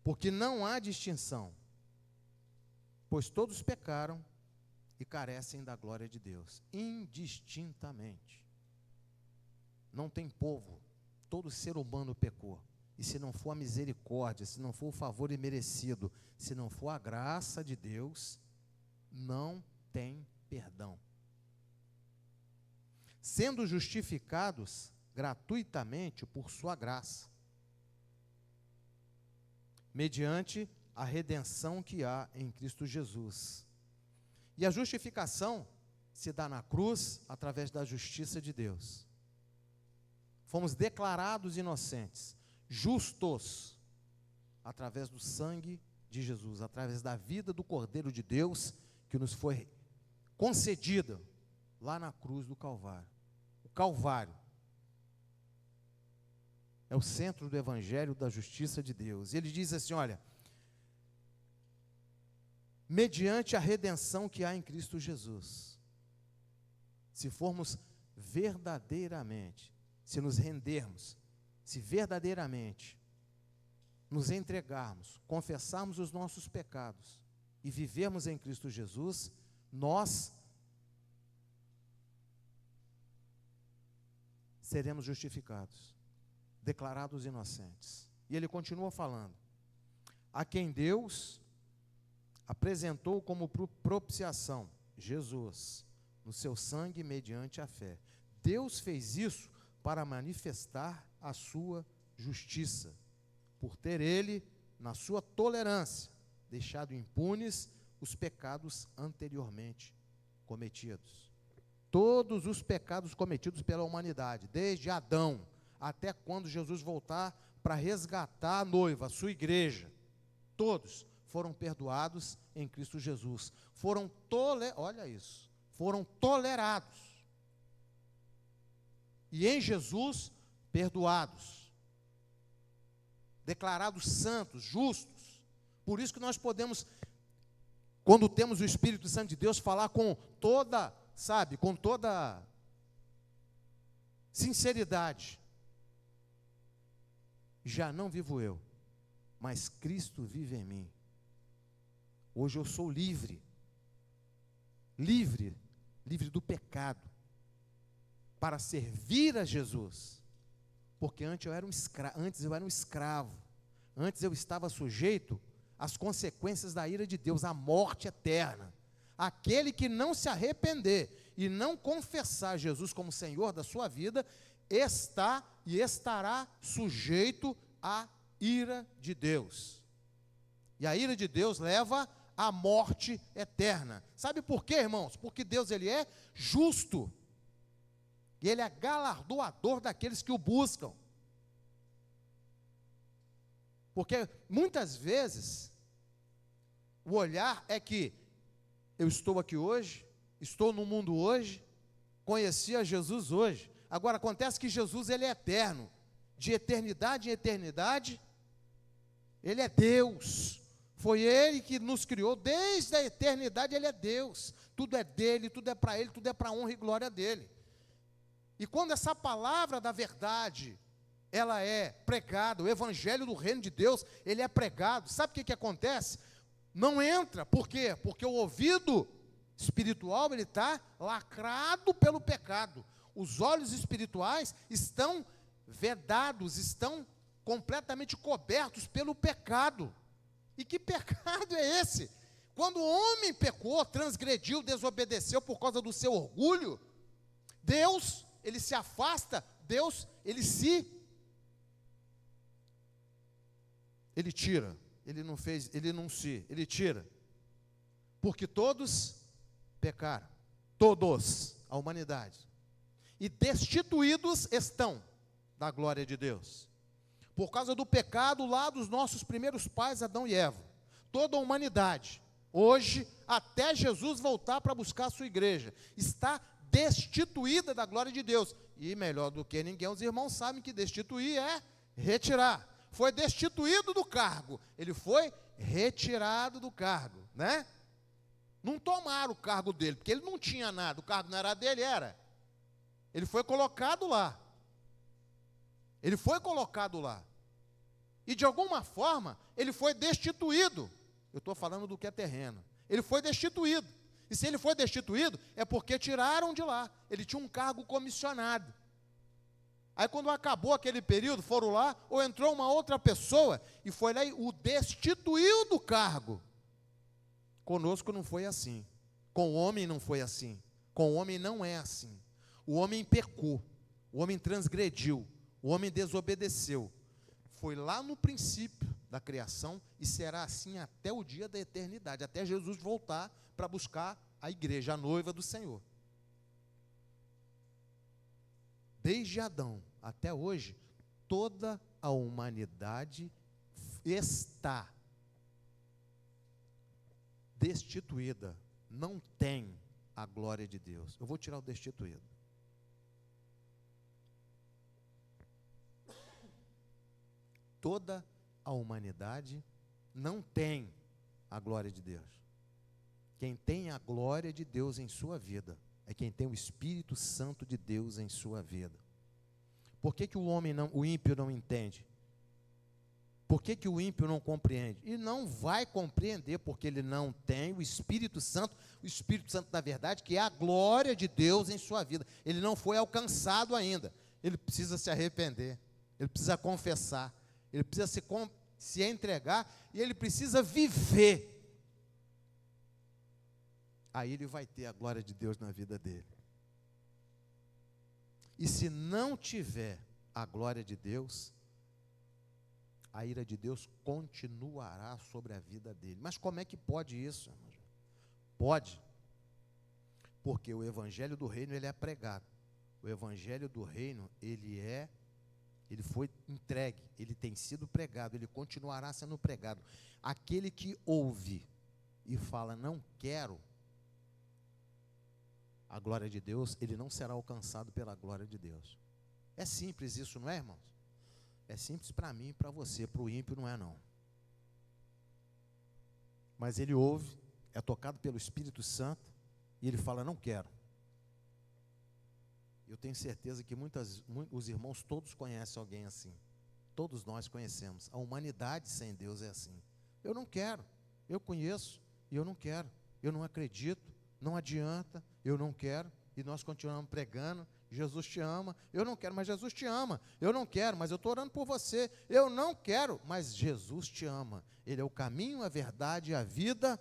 Porque não há distinção, pois todos pecaram e carecem da glória de Deus, indistintamente. Não tem povo, todo ser humano pecou. E se não for a misericórdia, se não for o favor imerecido, se não for a graça de Deus, não tem perdão. Sendo justificados gratuitamente por sua graça, mediante a redenção que há em Cristo Jesus. E a justificação se dá na cruz através da justiça de Deus. Fomos declarados inocentes, justos, através do sangue de Jesus, através da vida do Cordeiro de Deus, que nos foi concedida lá na cruz do Calvário. O Calvário é o centro do Evangelho da justiça de Deus. Ele diz assim, olha, mediante a redenção que há em Cristo Jesus, se formos verdadeiramente, se nos rendermos, se verdadeiramente nos entregarmos, confessarmos os nossos pecados e vivermos em Cristo Jesus, nós seremos justificados, declarados inocentes. E ele continua falando, a quem Deus apresentou como propiciação, Jesus, no seu sangue mediante a fé. Deus fez isso para manifestar a sua justiça, por ter ele, na sua tolerância, deixado impunes os pecados anteriormente cometidos. Todos os pecados cometidos pela humanidade, desde Adão até quando Jesus voltar para resgatar a noiva, a sua igreja, todos foram perdoados em Cristo Jesus. Foram tolerados. E em Jesus, perdoados. Declarados santos, justos. Por isso que nós podemos, quando temos o Espírito Santo de Deus, falar com toda sinceridade. Já não vivo eu, mas Cristo vive em mim. Hoje eu sou livre do pecado, para servir a Jesus, porque antes eu era um escravo, antes eu estava sujeito às consequências da ira de Deus, à morte eterna. Aquele que não se arrepender e não confessar Jesus como Senhor da sua vida, está e estará sujeito à ira de Deus. E a ira de Deus leva à morte eterna. Sabe por quê, irmãos? Porque Deus, ele é justo. E ele é galardoador daqueles que o buscam. Porque muitas vezes o olhar é que eu estou aqui hoje, estou no mundo hoje, conheci a Jesus hoje. Agora acontece que Jesus, ele é eterno, de eternidade em eternidade. Ele é Deus. Foi ele que nos criou desde a eternidade. Ele é Deus. Tudo é dele, tudo é para ele, tudo é para a honra e glória dele. E quando essa palavra da verdade, ela é pregada, o evangelho do reino de Deus, ele é pregado, sabe o que acontece? Não entra, por quê? Porque o ouvido espiritual, ele está lacrado pelo pecado. Os olhos espirituais estão vedados, estão completamente cobertos pelo pecado. E que pecado é esse? Quando o homem pecou, transgrediu, desobedeceu por causa do seu orgulho, Deus, ele se afasta, Deus, ele tira, ele tira, porque todos pecaram, todos, a humanidade, e destituídos estão da glória de Deus, por causa do pecado lá dos nossos primeiros pais, Adão e Eva, toda a humanidade, hoje, até Jesus voltar para buscar a sua igreja, está destituída da glória de Deus, e melhor do que ninguém, os irmãos sabem que destituir é retirar, foi destituído do cargo, ele foi retirado do cargo, né? Não tomaram o cargo dele, porque ele não tinha nada, o cargo não era dele, era, ele foi colocado lá, e de alguma forma, ele foi destituído, eu estou falando do que é terreno, ele foi destituído, e se ele foi destituído, é porque tiraram de lá, ele tinha um cargo comissionado, aí quando acabou aquele período, foram lá, ou entrou uma outra pessoa, e foi lá e o destituiu do cargo. Conosco não foi assim, com o homem não foi assim, com o homem não é assim, o homem pecou, o homem transgrediu, o homem desobedeceu, foi lá no princípio da criação, e será assim até o dia da eternidade, até Jesus voltar para buscar a igreja, a noiva do Senhor. Desde Adão até hoje, toda a humanidade está destituída, não tem a glória de Deus. Eu vou tirar o destituído. Toda a humanidade não tem a glória de Deus. Quem tem a glória de Deus em sua vida é quem tem o Espírito Santo de Deus em sua vida. Por que o ímpio não entende? Por que o ímpio não compreende? E não vai compreender, porque ele não tem o Espírito Santo na verdade, que é a glória de Deus em sua vida. Ele não foi alcançado ainda. Ele precisa se arrepender, ele precisa confessar, ele precisa se entregar, e ele precisa viver. Aí ele vai ter a glória de Deus na vida dele. E se não tiver a glória de Deus, a ira de Deus continuará sobre a vida dele. Mas como é que pode isso, irmão? Pode, porque o evangelho do reino, ele é pregado. O evangelho do reino, ele foi entregue, ele tem sido pregado, ele continuará sendo pregado. Aquele que ouve e fala, não quero a glória de Deus, ele não será alcançado pela glória de Deus. É simples isso, não é, irmãos? É simples para mim e para você, para o ímpio não é não. Mas ele ouve, é tocado pelo Espírito Santo, e ele fala, não quero. Eu tenho certeza que os irmãos todos conhecem alguém assim. Todos nós conhecemos. A humanidade sem Deus é assim. Eu não quero, eu conheço, e eu não quero. Eu não acredito, não adianta, eu não quero. E nós continuamos pregando, Jesus te ama, eu não quero, mas Jesus te ama. Eu não quero, mas eu estou orando por você. Eu não quero, mas Jesus te ama. Ele é o caminho, a verdade e a vida.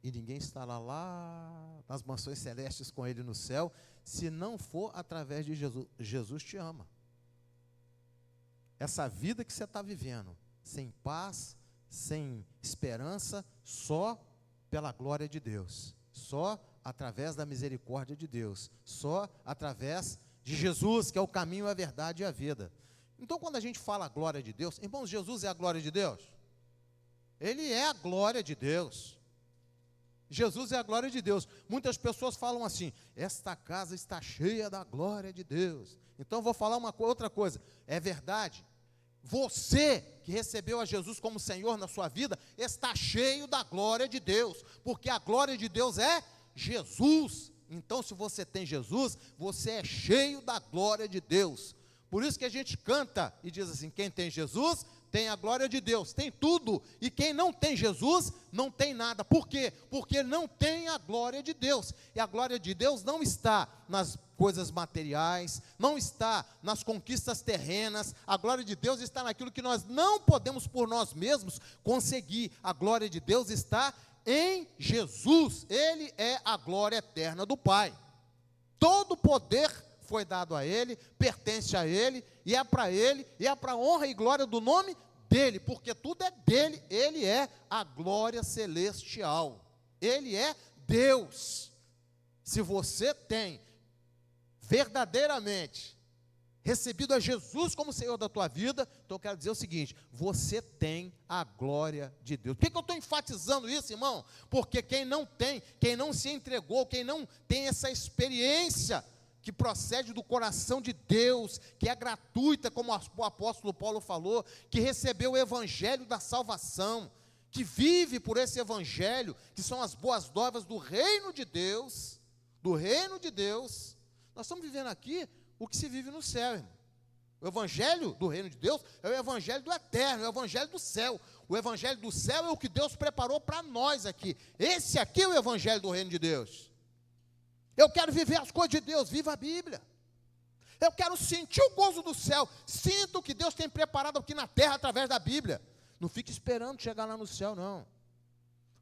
E ninguém estará lá nas mansões celestes com ele no céu, se não for através de Jesus. Jesus te ama. Essa vida que você está vivendo, sem paz, sem esperança, só pela glória de Deus, só através da misericórdia de Deus, só através de Jesus, que é o caminho, a verdade e a vida. Então, quando a gente fala a glória de Deus, irmãos, Jesus é a glória de Deus? Ele é a glória de Deus. Jesus é a glória de Deus. Muitas pessoas falam assim, esta casa está cheia da glória de Deus. Então, vou falar outra coisa, é verdade. Você que recebeu a Jesus como Senhor na sua vida, está cheio da glória de Deus, porque a glória de Deus é Jesus. Então, se você tem Jesus, você é cheio da glória de Deus, Por isso que a gente canta e diz assim: quem tem Jesus tem a glória de Deus, tem tudo. E quem não tem Jesus não tem nada. Por quê? Porque não tem a glória de Deus. E a glória de Deus não está nas coisas materiais, não está nas conquistas terrenas. A glória de Deus está naquilo que nós não podemos por nós mesmos conseguir. A glória de Deus está em Jesus. Ele é a glória eterna do Pai. Todo poder foi dado a Ele, pertence a Ele, e é para Ele, e é para a honra e glória do nome dEle, porque tudo é dEle. Ele é a glória celestial, Ele é Deus. Se você tem verdadeiramente recebido a Jesus como Senhor da tua vida, então eu quero dizer o seguinte: você tem a glória de Deus. Por que eu estou enfatizando isso, irmão? Porque quem não tem, quem não se entregou, quem não tem essa experiência que procede do coração de Deus, que é gratuita, como o apóstolo Paulo falou, que recebeu o evangelho da salvação, que vive por esse evangelho, que são as boas novas do reino de Deus, nós estamos vivendo aqui o que se vive no céu, irmão. O evangelho do reino de Deus é o evangelho do eterno, é o evangelho do céu. O evangelho do céu é o que Deus preparou para nós aqui. Esse aqui é o evangelho do reino de Deus. Eu quero viver as coisas de Deus, viva a Bíblia. Eu quero sentir o gozo do céu, sinta o que Deus tem preparado aqui na terra através da Bíblia. Não fique esperando chegar lá no céu, não.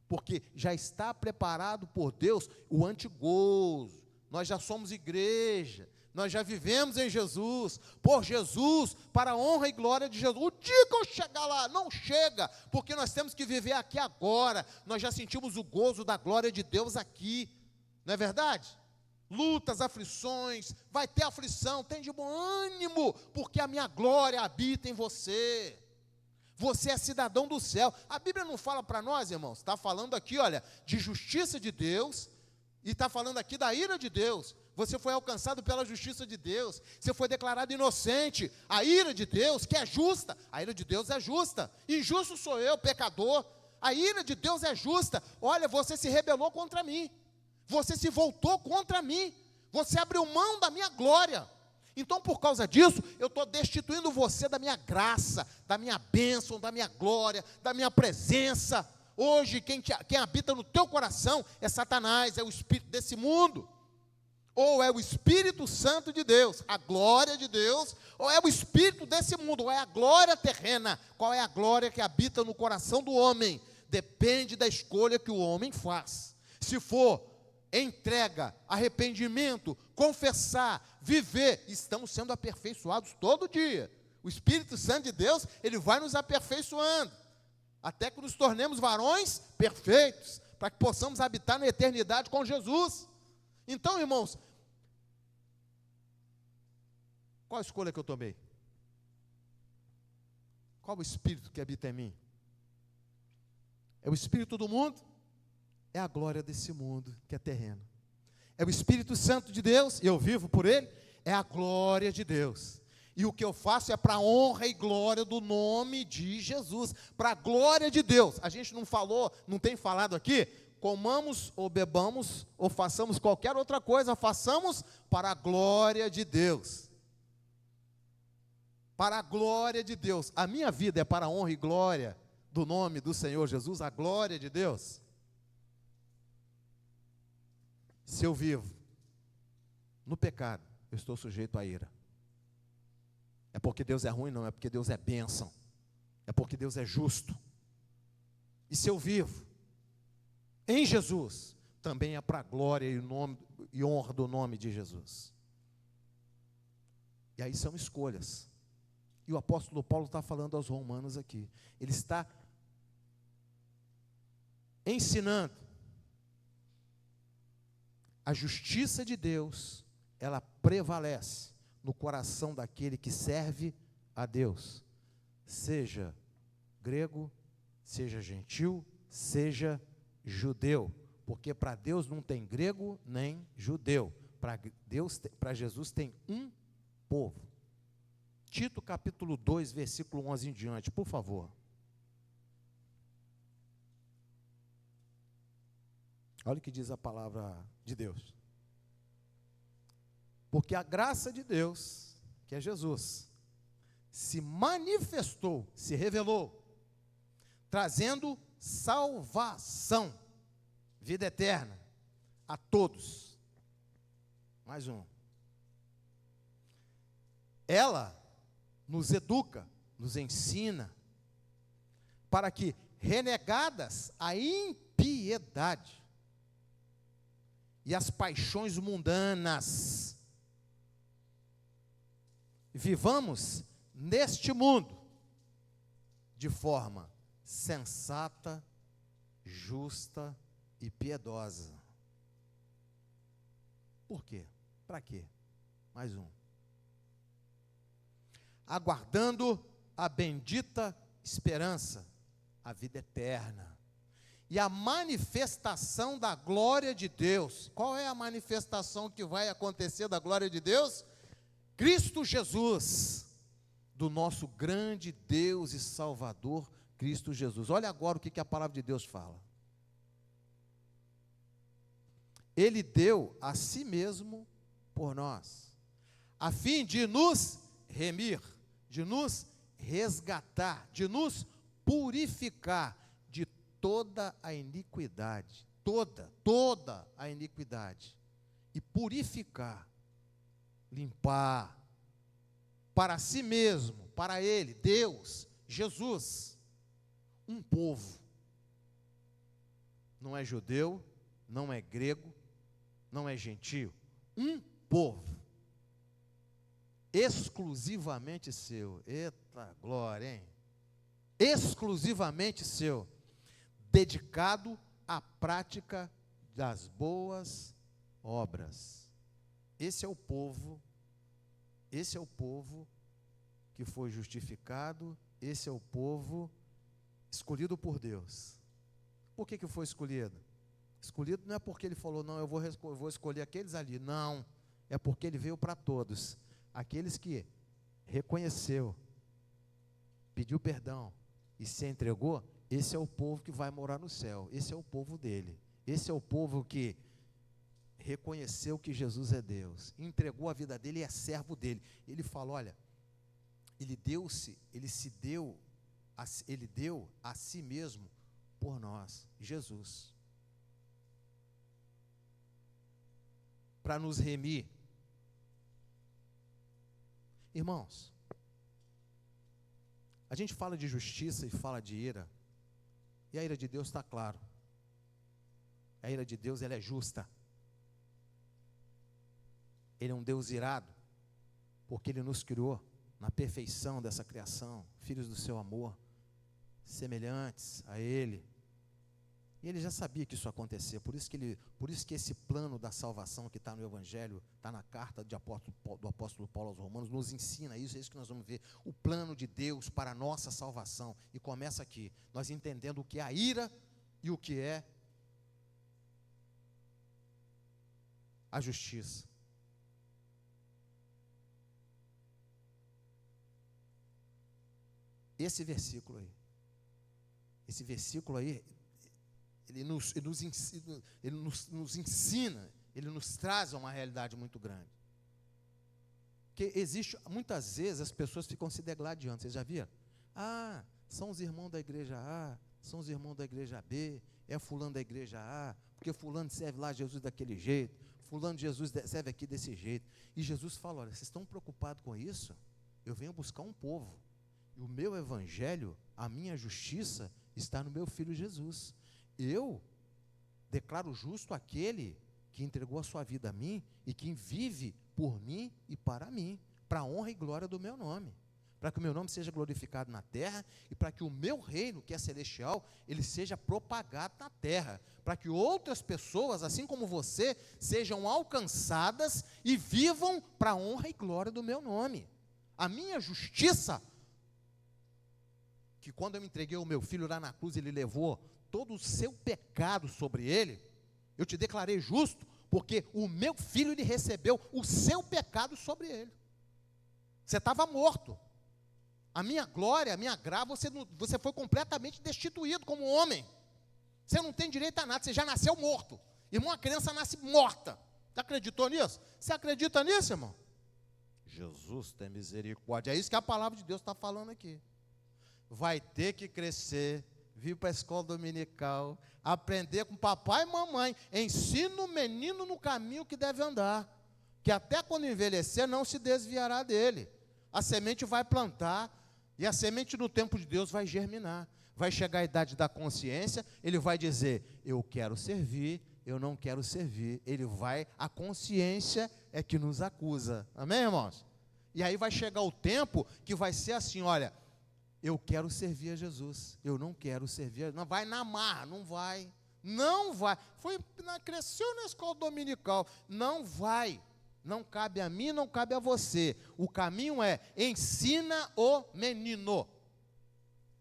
Porque já está preparado por Deus o antigozo. Nós já somos igreja, nós já vivemos em Jesus, por Jesus, para a honra e glória de Jesus. O dia que eu chegar lá, não chega, porque nós temos que viver aqui agora. Nós já sentimos o gozo da glória de Deus aqui, não é verdade? Lutas, aflições, vai ter aflição, tem de bom ânimo, porque a minha glória habita em você. Você é cidadão do céu. A Bíblia não fala para nós, irmãos, está falando aqui, olha, de justiça de Deus, e está falando aqui da ira de Deus. Você foi alcançado pela justiça de Deus, você foi declarado inocente. A ira de Deus, que é justa, a ira de Deus é justa. Injusto sou eu, pecador. A ira de Deus é justa. Olha, você se rebelou contra mim, você se voltou contra mim, você abriu mão da minha glória. Então, por causa disso, eu estou destituindo você da minha graça, da minha bênção, da minha glória, da minha presença. Hoje, quem habita no teu coração é Satanás, é o espírito desse mundo. Ou é o Espírito Santo de Deus, a glória de Deus, ou é o espírito desse mundo, ou é a glória terrena. Qual é a glória que habita no coração do homem? Depende da escolha que o homem faz. Se for entrega, arrependimento, confessar, viver, estamos sendo aperfeiçoados todo dia. O Espírito Santo de Deus, ele vai nos aperfeiçoando, até que nos tornemos varões perfeitos, para que possamos habitar na eternidade com Jesus. Então, irmãos, qual a escolha que eu tomei? Qual o Espírito que habita em mim? É o Espírito do mundo? É a glória desse mundo que é terreno. É o Espírito Santo de Deus, e eu vivo por ele, é a glória de Deus. E o que eu faço é para a honra e glória do nome de Jesus, para a glória de Deus. A gente não falou, não tem falado aqui, comamos ou bebamos, ou façamos qualquer outra coisa, façamos para a glória de Deus. Para a glória de Deus. A minha vida é para a honra e glória do nome do Senhor Jesus, a glória de Deus. Se eu vivo no pecado, eu estou sujeito à ira. É porque Deus é ruim? Não, é porque Deus é bênção. É porque Deus é justo. E se eu vivo em Jesus, também é para a glória e honra do nome de Jesus. E aí são escolhas. E o apóstolo Paulo está falando aos romanos aqui. Ele está ensinando a justiça de Deus, ela prevalece no coração daquele que serve a Deus, seja grego, seja gentil, seja judeu, porque para Deus não tem grego nem judeu, para Jesus tem um povo. Tito capítulo 2, versículo 11 em diante, por favor. Olha o que diz a palavra de Deus. Porque a graça de Deus, que é Jesus, se manifestou, se revelou, trazendo salvação, vida eterna, a todos. Mais um. Ela nos educa, nos ensina, para que, renegadas a impiedade e as paixões mundanas, vivamos neste mundo de forma sensata, justa e piedosa. Por quê? Para quê? Mais um. Aguardando a bendita esperança, a vida eterna e a manifestação da glória de Deus. Qual é a manifestação que vai acontecer da glória de Deus? Cristo Jesus, do nosso grande Deus e Salvador, Cristo Jesus. Olha agora o que a palavra de Deus fala. Ele deu a si mesmo por nós, a fim de nos remir, de nos resgatar, de nos purificar de toda a iniquidade, toda a iniquidade, e purificar, limpar, para si mesmo, para Ele, Deus, Jesus, um povo, não é judeu, não é grego, não é gentio, um povo, exclusivamente seu. Eita glória, hein? Exclusivamente seu, dedicado à prática das boas obras. Esse é o povo que foi justificado, esse é o povo escolhido por Deus. Por que foi escolhido? Escolhido não é porque ele falou, não, eu vou escolher aqueles ali. Não, é porque ele veio para todos. Aqueles que reconheceu, pediu perdão e se entregou, esse é o povo que vai morar no céu. Esse é o povo dele. Esse é o povo que reconheceu que Jesus é Deus, entregou a vida dele e é servo dele. Ele falou, olha, ele deu a si mesmo por nós, Jesus, para nos remir. Irmãos, a gente fala de justiça e fala de ira, e a ira de Deus está claro. A ira de Deus, ela é justa. Ele é um Deus irado, porque Ele nos criou na perfeição dessa criação, filhos do seu amor, semelhantes a Ele. E Ele já sabia que isso ia acontecer, por isso que esse plano da salvação que está no Evangelho, está na carta do apóstolo Paulo aos Romanos, nos ensina isso, é isso que nós vamos ver, o plano de Deus para a nossa salvação. E começa aqui, nós entendendo o que é a ira e o que é a justiça. Esse versículo aí, ele nos ensina, ele nos traz a uma realidade muito grande. Porque existe, muitas vezes as pessoas ficam se degladiando, vocês já viram? Ah, são os irmãos da igreja A, são os irmãos da igreja B, é fulano da igreja A, porque fulano serve lá Jesus daquele jeito, fulano de Jesus serve aqui desse jeito. E Jesus fala, olha, vocês estão preocupados com isso? Eu venho buscar um povo. E o meu evangelho, a minha justiça, está no meu Filho Jesus. Eu declaro justo aquele que entregou a sua vida a mim e que vive por mim e para mim, para a honra e glória do meu nome, para que o meu nome seja glorificado na terra e para que o meu reino, que é celestial, ele seja propagado na terra, para que outras pessoas, assim como você, sejam alcançadas e vivam para a honra e glória do meu nome. A minha justiça, que quando eu entreguei o meu filho lá na cruz, ele levou todo o seu pecado sobre ele, eu te declarei justo, porque o meu filho, ele recebeu o seu pecado sobre ele. Você estava morto. A minha glória, a minha graça, você foi completamente destituído como homem. Você não tem direito a nada, você já nasceu morto. Irmão, a criança nasce morta. Você acreditou nisso? Você acredita nisso, irmão? Jesus tem misericórdia. É isso que a palavra de Deus está falando aqui. Vai ter que crescer, vir para a escola dominical, aprender com papai e mamãe. Ensina o menino no caminho que deve andar, que até quando envelhecer não se desviará dele. A semente vai plantar, e a semente no tempo de Deus vai germinar. Vai chegar a idade da consciência, ele vai dizer, eu quero servir, eu não quero servir. A consciência é que nos acusa. Amém, irmãos? E aí vai chegar o tempo que vai ser assim, olha, eu quero servir a Jesus, eu não quero servir, não vai na marra, não vai, cresceu na escola dominical, não vai, não cabe a mim, não cabe a você. O caminho é, ensina o menino,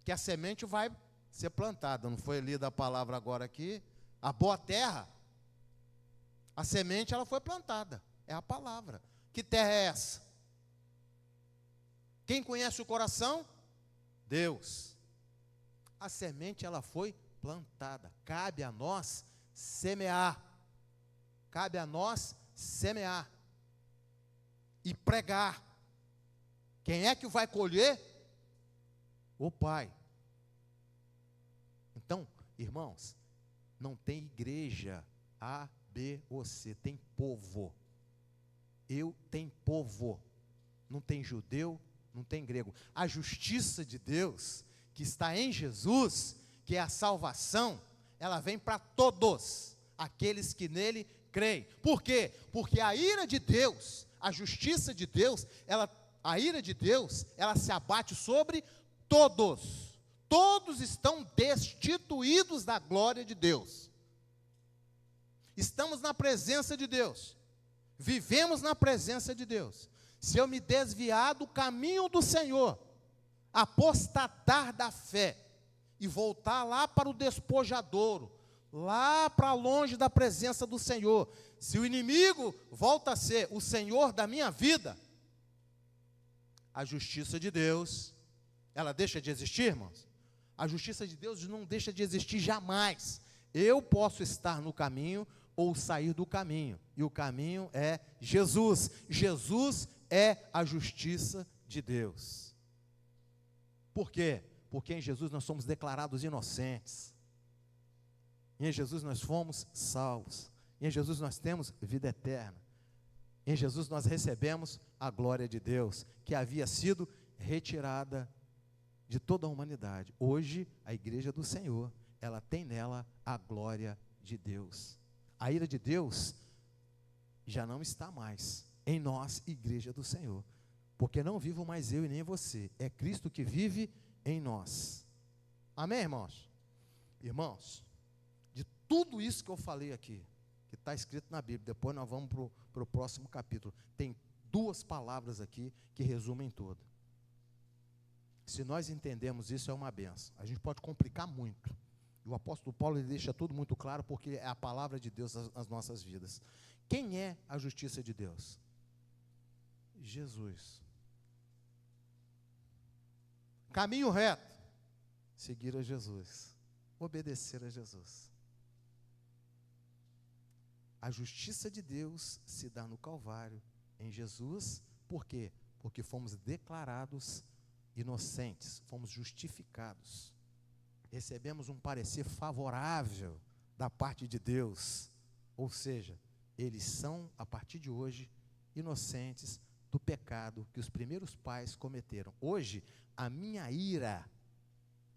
que a semente vai ser plantada. Não foi lida a palavra agora aqui? A boa terra, a semente ela foi plantada, é a palavra. Que terra é essa? Quem conhece o coração? Deus. A semente ela foi plantada, cabe a nós semear, cabe a nós semear e pregar. Quem é que vai colher? O Pai. Então, irmãos, não tem igreja A, B ou C, tem povo. Tem povo. Não tem judeu, não tem grego. A justiça de Deus, que está em Jesus, que é a salvação, ela vem para todos aqueles que nele creem. Por quê? Porque a ira de Deus, a justiça de Deus, a ira de Deus, ela se abate sobre todos. Todos estão destituídos da glória de Deus. Estamos na presença de Deus. Vivemos na presença de Deus. Se eu me desviar do caminho do Senhor, apostatar da fé e voltar lá para o despojadouro, lá para longe da presença do Senhor, se o inimigo volta a ser o Senhor da minha vida, a justiça de Deus, ela deixa de existir, irmãos? A justiça de Deus não deixa de existir jamais. Eu posso estar no caminho ou sair do caminho, e o caminho é Jesus. Jesus é a justiça de Deus. Por quê? Porque em Jesus nós somos declarados inocentes. Em Jesus nós fomos salvos. Em Jesus nós temos vida eterna. Em Jesus nós recebemos a glória de Deus, que havia sido retirada de toda a humanidade. Hoje, a igreja do Senhor, ela tem nela a glória de Deus. A ira de Deus já não está mais em nós, igreja do Senhor, porque não vivo mais eu e nem você, é Cristo que vive em nós. Amém, irmãos? Irmãos, de tudo isso que eu falei aqui, que está escrito na Bíblia, depois nós vamos para o próximo capítulo, tem duas palavras aqui que resumem tudo. Se nós entendemos isso, é uma benção. A gente pode complicar muito. E o apóstolo Paulo ele deixa tudo muito claro, porque é a palavra de Deus nas nossas vidas. Quem é a justiça de Deus? Jesus. Caminho reto, seguir a Jesus, obedecer a Jesus. A justiça de Deus se dá no Calvário, em Jesus. Por quê? Porque fomos declarados inocentes, fomos justificados. Recebemos um parecer favorável da parte de Deus. Ou seja, eles são, a partir de hoje, inocentes do pecado que os primeiros pais cometeram. Hoje, a minha ira,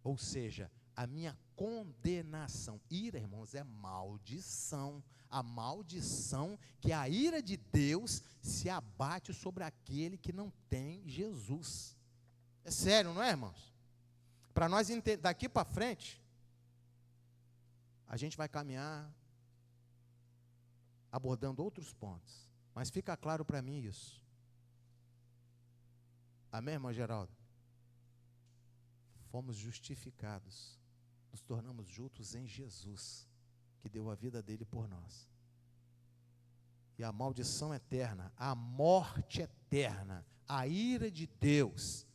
ou seja, a minha condenação. Ira, irmãos, é maldição. A maldição que a ira de Deus se abate sobre aquele que não tem Jesus. É sério, não é, irmãos? Para nós entender, daqui para frente, a gente vai caminhar abordando outros pontos. Mas fica claro para mim isso. Amém, irmão Geraldo? Fomos justificados, nos tornamos juntos em Jesus, que deu a vida dele por nós. E a maldição eterna, a morte eterna, a ira de Deus,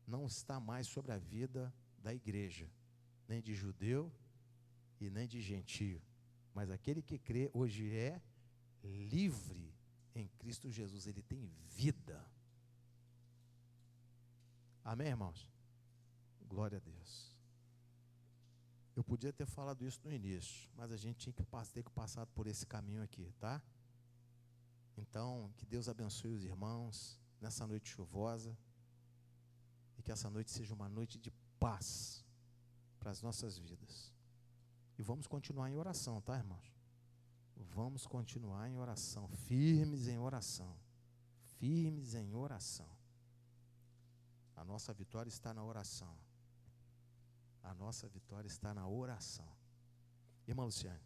não está mais sobre a vida da igreja, nem de judeu e nem de gentio. Mas aquele que crê hoje é livre em Cristo Jesus, ele tem vida. Amém, irmãos? Glória a Deus. Eu podia ter falado isso no início, mas a gente tinha que ter passado por esse caminho aqui, tá? Então, que Deus abençoe os irmãos nessa noite chuvosa e que essa noite seja uma noite de paz para as nossas vidas. E vamos continuar em oração, tá, irmãos? Vamos continuar em oração, firmes em oração, firmes em oração. A nossa vitória está na oração. A nossa vitória está na oração. Irmã Luciane.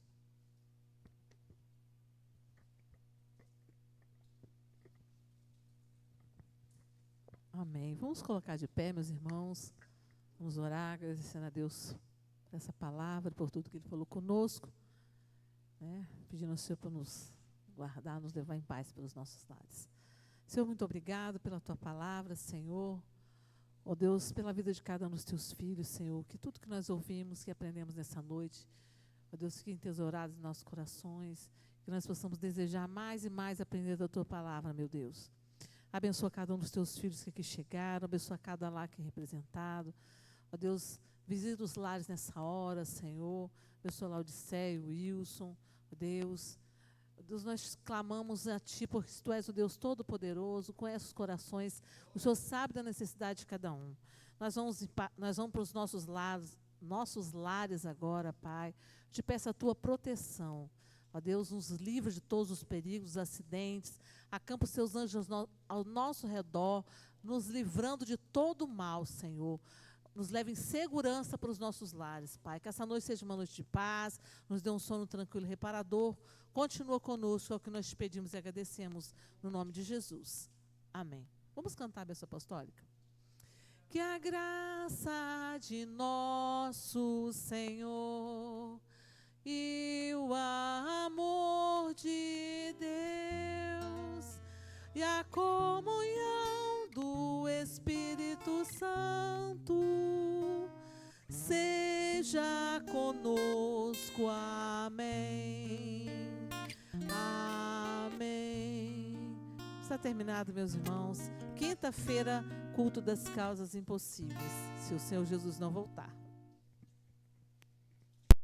Amém. Vamos colocar de pé, meus irmãos. Vamos orar, agradecendo a Deus por essa palavra, por tudo que Ele falou conosco, né? Pedindo ao Senhor para nos guardar, nos levar em paz pelos nossos lares. Senhor, muito obrigado pela Tua palavra, Senhor. Ó Deus, pela vida de cada um dos Teus filhos, Senhor, que tudo que nós ouvimos, que aprendemos nessa noite, ó Deus, fique entesourado em nossos corações, que nós possamos desejar mais e mais aprender da Tua palavra, meu Deus. Abençoa cada um dos Teus filhos que aqui chegaram, abençoa cada lar aqui representado. Ó Deus, visita os lares nessa hora, Senhor. Abençoa Laodiceia, Wilson, ó Deus. Ó Deus, nós clamamos a Ti, porque Tu és o Deus Todo-Poderoso, conhece os corações, o Senhor sabe da necessidade de cada um. Nós vamos para os nossos lares agora, Pai. Te peço a Tua proteção. Ó Deus, nos livra de todos os perigos, os acidentes, acampa os Teus anjos ao nosso redor, nos livrando de todo o mal, Senhor. Nos leve em segurança para os nossos lares, Pai. Que essa noite seja uma noite de paz, nos dê um sono tranquilo e reparador. Continua conosco, é o que nós te pedimos e agradecemos, no nome de Jesus. Amém. Vamos cantar a bênção apostólica? Que a graça de nosso Senhor e o amor de Deus e a comunhão do Espírito Santo seja conosco. Amém. Amém. Está terminado, meus irmãos. Quinta-feira, culto das causas impossíveis, se o Senhor Jesus não voltar.